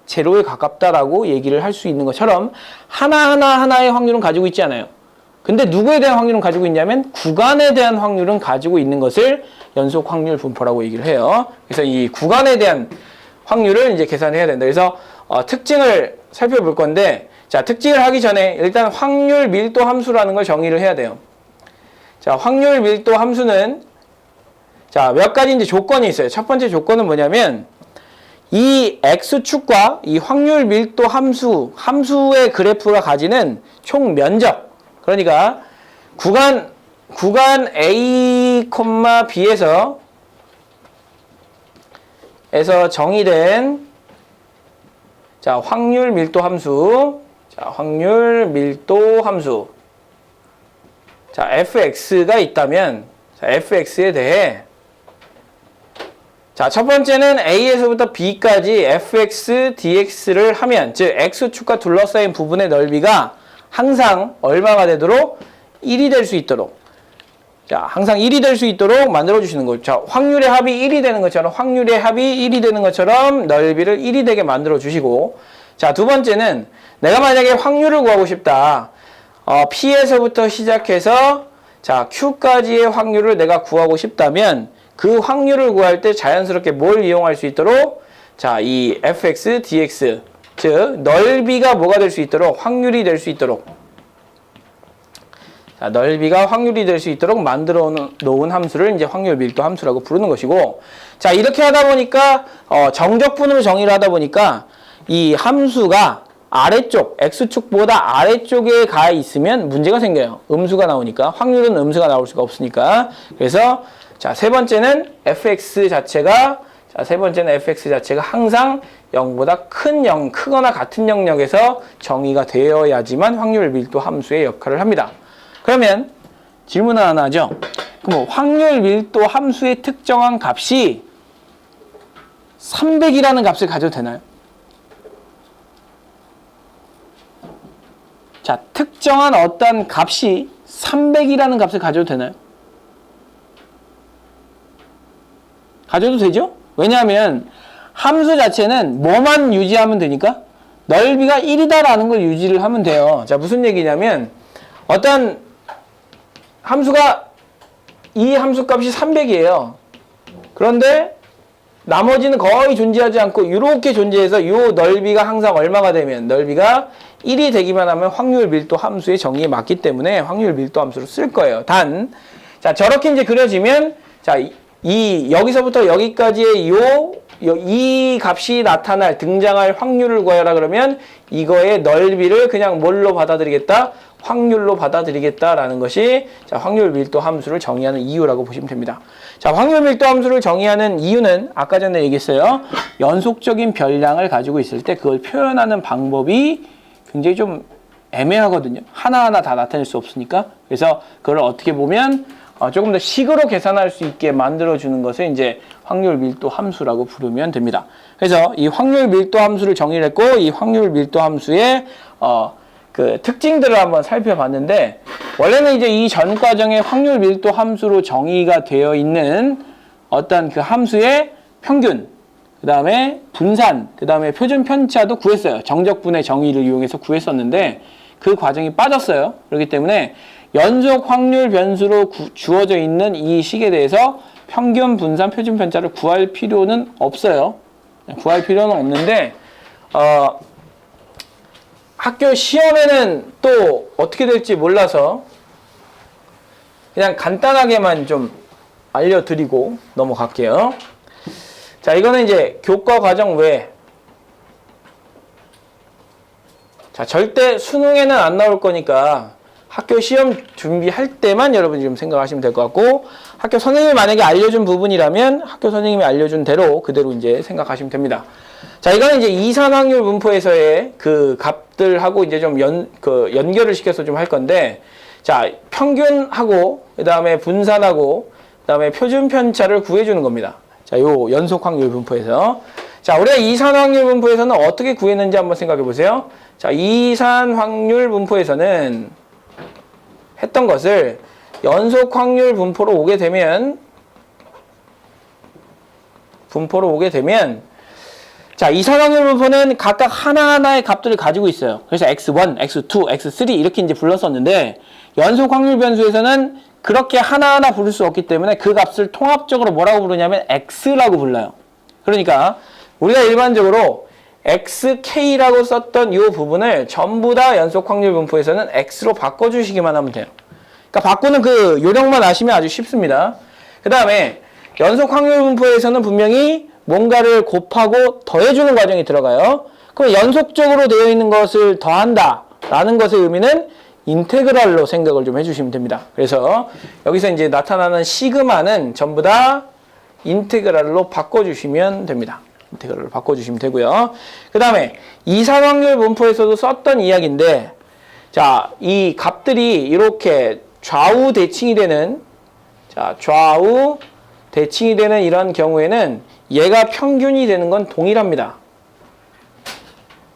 Speaker 1: 제로에 가깝다라고 얘기를 할 수 있는 것처럼 하나의 확률은 가지고 있지 않아요. 근데 누구에 대한 확률은 가지고 있냐면 구간에 대한 확률은 가지고 있는 것을 연속 확률 분포라고 얘기를 해요. 그래서 이 구간에 대한 확률을 이제 계산해야 된다. 그래서 특징을 살펴볼 건데, 자, 특징을 하기 전에 일단 확률 밀도 함수라는 걸 정의를 해야 돼요. 자, 확률 밀도 함수는 자, 몇 가지 이제 조건이 있어요. 첫 번째 조건은 뭐냐면 이 x축과 이 확률 밀도 함수의 그래프가 가지는 총 면적, 그러니까 구간 A, B에서 정의된 자, 확률 밀도 함수. 자, 확률 밀도 함수. 자, fx가 있다면 자, fx에 대해 자, 첫 번째는 A에서부터 B까지 fx, dx를 하면 즉 x축과 둘러싸인 부분의 넓이가 항상 얼마가 되도록 1이 될 수 있도록 자, 항상 1이 될 수 있도록 만들어 주시는 거죠. 자, 확률의 합이 1이 되는 것처럼 확률의 합이 1이 되는 것처럼 넓이를 1이 되게 만들어 주시고 자, 두 번째는 내가 만약에 확률을 구하고 싶다. P에서부터 시작해서 자, Q까지의 확률을 내가 구하고 싶다면 그 확률을 구할 때 자연스럽게 뭘 이용할 수 있도록 자, 이 fx, dx 즉 넓이가 뭐가 될 수 있도록 확률이 될 수 있도록 자, 넓이가 확률이 될 수 있도록 만들어 놓은 함수를 이제 확률 밀도 함수라고 부르는 것이고 자, 이렇게 하다 보니까 정적분으로 정의를 하다 보니까 이 함수가 아래쪽, x축보다 아래쪽에 가 있으면 문제가 생겨요. 음수가 나오니까. 확률은 음수가 나올 수가 없으니까. 그래서 자, 세 번째는 fx 자체가 항상 0보다 크거나 같은 영역에서 정의가 되어야지만 확률 밀도 함수의 역할을 합니다. 그러면 질문 하나 하죠. 그럼 확률 밀도 함수의 특정한 값이 300이라는 값을 가져도 되나요? 자, 특정한 어떤 값이 300이라는 값을 가져도 되나요? 가져도 되죠? 왜냐하면 함수 자체는 뭐만 유지하면 되니까 넓이가 1이다라는 걸 유지를 하면 돼요. 자, 무슨 얘기냐면 어떤 함수가 이 함수 값이 300이에요. 그런데 나머지는 거의 존재하지 않고 이렇게 존재해서 이 넓이가 항상 얼마가 되면 넓이가 1이 되기만 하면 확률 밀도 함수의 정의에 맞기 때문에 확률 밀도 함수로 쓸 거예요. 단, 자, 저렇게 이제 그려지면 자, 여기서부터 여기까지의 이 값이 등장할 확률을 구하라 그러면 이거의 넓이를 그냥 뭘로 받아들이겠다? 확률로 받아들이겠다라는 것이 자, 확률 밀도 함수를 정의하는 이유라고 보시면 됩니다. 자, 확률 밀도 함수를 정의하는 이유는 아까 전에 얘기했어요. 연속적인 별량을 가지고 있을 때 그걸 표현하는 방법이 굉장히 좀 애매하거든요. 하나하나 다 나타낼 수 없으니까. 그래서 그걸 어떻게 보면 조금 더 식으로 계산할 수 있게 만들어주는 것을 이제 확률 밀도 함수라고 부르면 됩니다. 그래서 이 확률 밀도 함수를 정의를 했고, 이 확률 밀도 함수의 그 특징들을 한번 살펴봤는데, 원래는 이제 이 전 과정에 확률 밀도 함수로 정의가 되어 있는 어떤 그 함수의 평균, 그 다음에 분산, 그 다음에 표준 편차도 구했어요. 정적분의 정의를 이용해서 구했었는데, 그 과정이 빠졌어요. 그렇기 때문에 연속 확률 변수로 주어져 있는 이 식에 대해서 평균, 분산, 표준 편차를 구할 필요는 없어요. 구할 필요는 없는데, 학교 시험에는 또 어떻게 될지 몰라서 그냥 간단하게만 좀 알려드리고 넘어갈게요. 자, 이거는 이제 교과 과정 외에 자, 절대 수능에는 안 나올 거니까 학교 시험 준비할 때만 여러분이 좀 생각하시면 될 것 같고, 학교 선생님이 만약에 알려준 부분이라면 학교 선생님이 알려준 대로 그대로 이제 생각하시면 됩니다. 자, 이거는 이제 이산확률 분포에서의 그 값들하고 이제 좀 연결을 시켜서 좀 할 건데, 자, 평균하고 그 다음에 분산하고 그 다음에 표준 편차를 구해주는 겁니다. 자, 요 연속 확률 분포에서. 자, 우리가 이산 확률 분포에서는 어떻게 구했는지 한번 생각해 보세요. 자, 이산 확률 분포에서는 했던 것을 연속 확률 분포로 오게 되면 자, 이산 확률 분포는 각각 하나하나의 값들을 가지고 있어요. 그래서 x1, x2, x3 이렇게 이제 불렀었는데, 연속 확률 변수에서는 그렇게 하나하나 부를 수 없기 때문에 그 값을 통합적으로 뭐라고 부르냐면 x라고 불러요. 그러니까 우리가 일반적으로 xk라고 썼던 이 부분을 전부 다 연속 확률 분포에서는 x로 바꿔주시기만 하면 돼요. 그러니까 바꾸는 그 요령만 아시면 아주 쉽습니다. 그 다음에 연속 확률 분포에서는 분명히 뭔가를 곱하고 더해주는 과정이 들어가요. 그럼 연속적으로 되어 있는 것을 더한다 라는 것의 의미는 인테그랄로 생각을 좀 해주시면 됩니다. 그래서 여기서 이제 나타나는 시그마는 전부 다 인테그랄로 바꿔주시면 됩니다. 인테그랄로 바꿔주시면 되고요. 그 다음에 이산확률 분포에서도 썼던 이야기인데, 자, 이 값들이 이렇게 좌우 대칭이 되는, 자, 좌우 대칭이 되는 이런 경우에는 얘가 평균이 되는 건 동일합니다.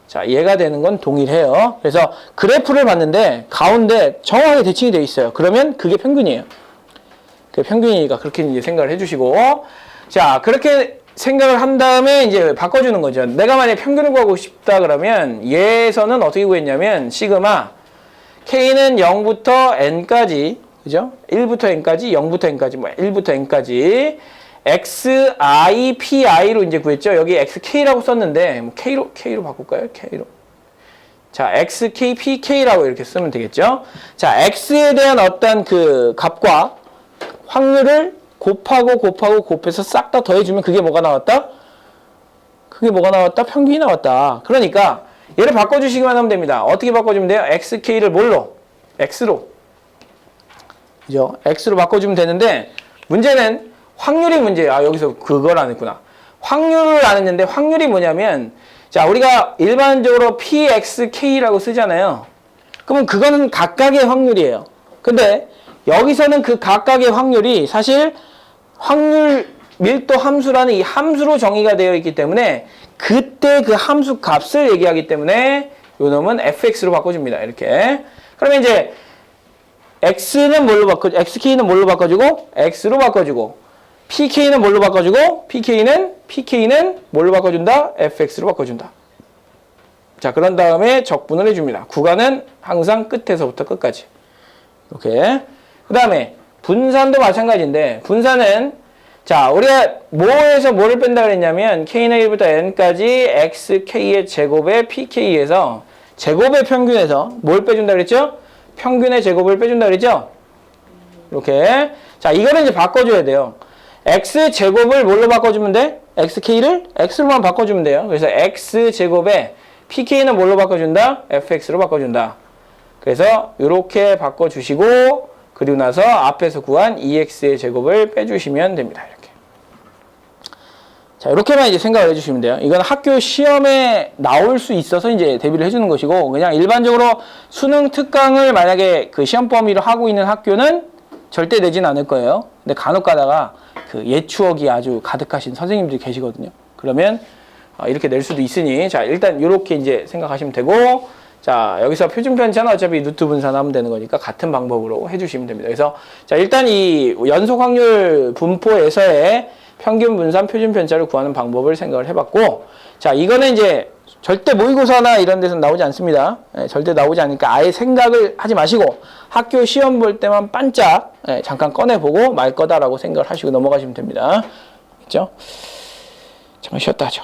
Speaker 1: 자, 얘가 되는 건 동일해요. 그래서 그래프를 봤는데 가운데 정확하게 대칭이 되어 있어요. 그러면 그게 평균이에요. 그게 평균이니까 그렇게 이제 생각을 해주시고, 자, 그렇게 생각을 한 다음에 이제 바꿔주는 거죠. 내가 만약에 평균을 구하고 싶다 그러면 얘에서는 어떻게 구했냐면 시그마 K는 0부터 N까지, 그죠? 1부터 N까지, 0부터 N까지, 뭐 1부터 N까지 XI, PI로 이제 구했죠. 여기 XK라고 썼는데 뭐 K로 바꿀까요? K로. 자, XK, PK라고 이렇게 쓰면 되겠죠. 자, X에 대한 어떤 그 값과 확률을 곱해서 싹 다 더해주면 그게 뭐가 나왔다? 그게 뭐가 나왔다? 평균이 나왔다. 그러니까 얘를 바꿔주시기만 하면 됩니다. 어떻게 바꿔주면 돼요? XK를 뭘로? X로. 그죠? X로 바꿔주면 되는데 문제는 확률이 문제예요. 아, 여기서 그걸 안 했구나. 확률을 안 했는데 확률이 뭐냐면, 자, 우리가 일반적으로 PXK라고 쓰잖아요. 그러면 그거는 각각의 확률이에요. 근데 여기서는 그 각각의 확률이 사실 확률 밀도 함수라는 이 함수로 정의가 되어 있기 때문에 그때 그 함수 값을 얘기하기 때문에 요 놈은 fx로 바꿔줍니다. 이렇게. 그러면 이제 x는 뭘로 xk는 뭘로 바꿔주고 x로 바꿔주고 pk는 뭘로 바꿔주고 pk는 뭘로 바꿔준다? fx로 바꿔준다. 자, 그런 다음에 적분을 해줍니다. 구간은 항상 끝에서부터 끝까지. 이렇게. 그 다음에 분산도 마찬가지인데 분산은, 자, 우리가 뭐에서 뭐를 뺀다 그랬냐면 k는 1부터 n까지 xk의 제곱에 pk에서 제곱의 평균에서 뭘 빼준다 그랬죠? 평균의 제곱을 빼준다 그랬죠? 이렇게. 자, 이거를 이제 바꿔줘야 돼요. x제곱을 뭘로 바꿔주면 돼? xk를 x로만 바꿔주면 돼요. 그래서 x제곱에 pk는 뭘로 바꿔준다? fx로 바꿔준다. 그래서 이렇게 바꿔주시고 그리고 나서 앞에서 구한 EX의 제곱을 빼주시면 됩니다. 이렇게. 자, 이렇게만 이제 생각을 해주시면 돼요. 이건 학교 시험에 나올 수 있어서 이제 대비를 해주는 것이고, 그냥 일반적으로 수능 특강을 만약에 그 시험 범위로 하고 있는 학교는 절대 내진 않을 거예요. 근데 간혹 가다가 그 옛 추억이 아주 가득하신 선생님들이 계시거든요. 그러면 이렇게 낼 수도 있으니, 자, 일단 이렇게 이제 생각하시면 되고, 자, 여기서 표준 편차는 어차피 루트 분산하면 되는 거니까 같은 방법으로 해주시면 됩니다. 그래서, 자, 일단 이 연속 확률 분포에서의 평균 분산 표준 편차를 구하는 방법을 생각을 해봤고, 자, 이거는 이제 절대 모의고사나 이런 데서 나오지 않습니다. 절대 나오지 않으니까 아예 생각을 하지 마시고 학교 시험 볼 때만 반짝 잠깐 꺼내보고 말 거다라고 생각을 하시고 넘어가시면 됩니다. 그렇죠? 잠깐 쉬었다 하죠.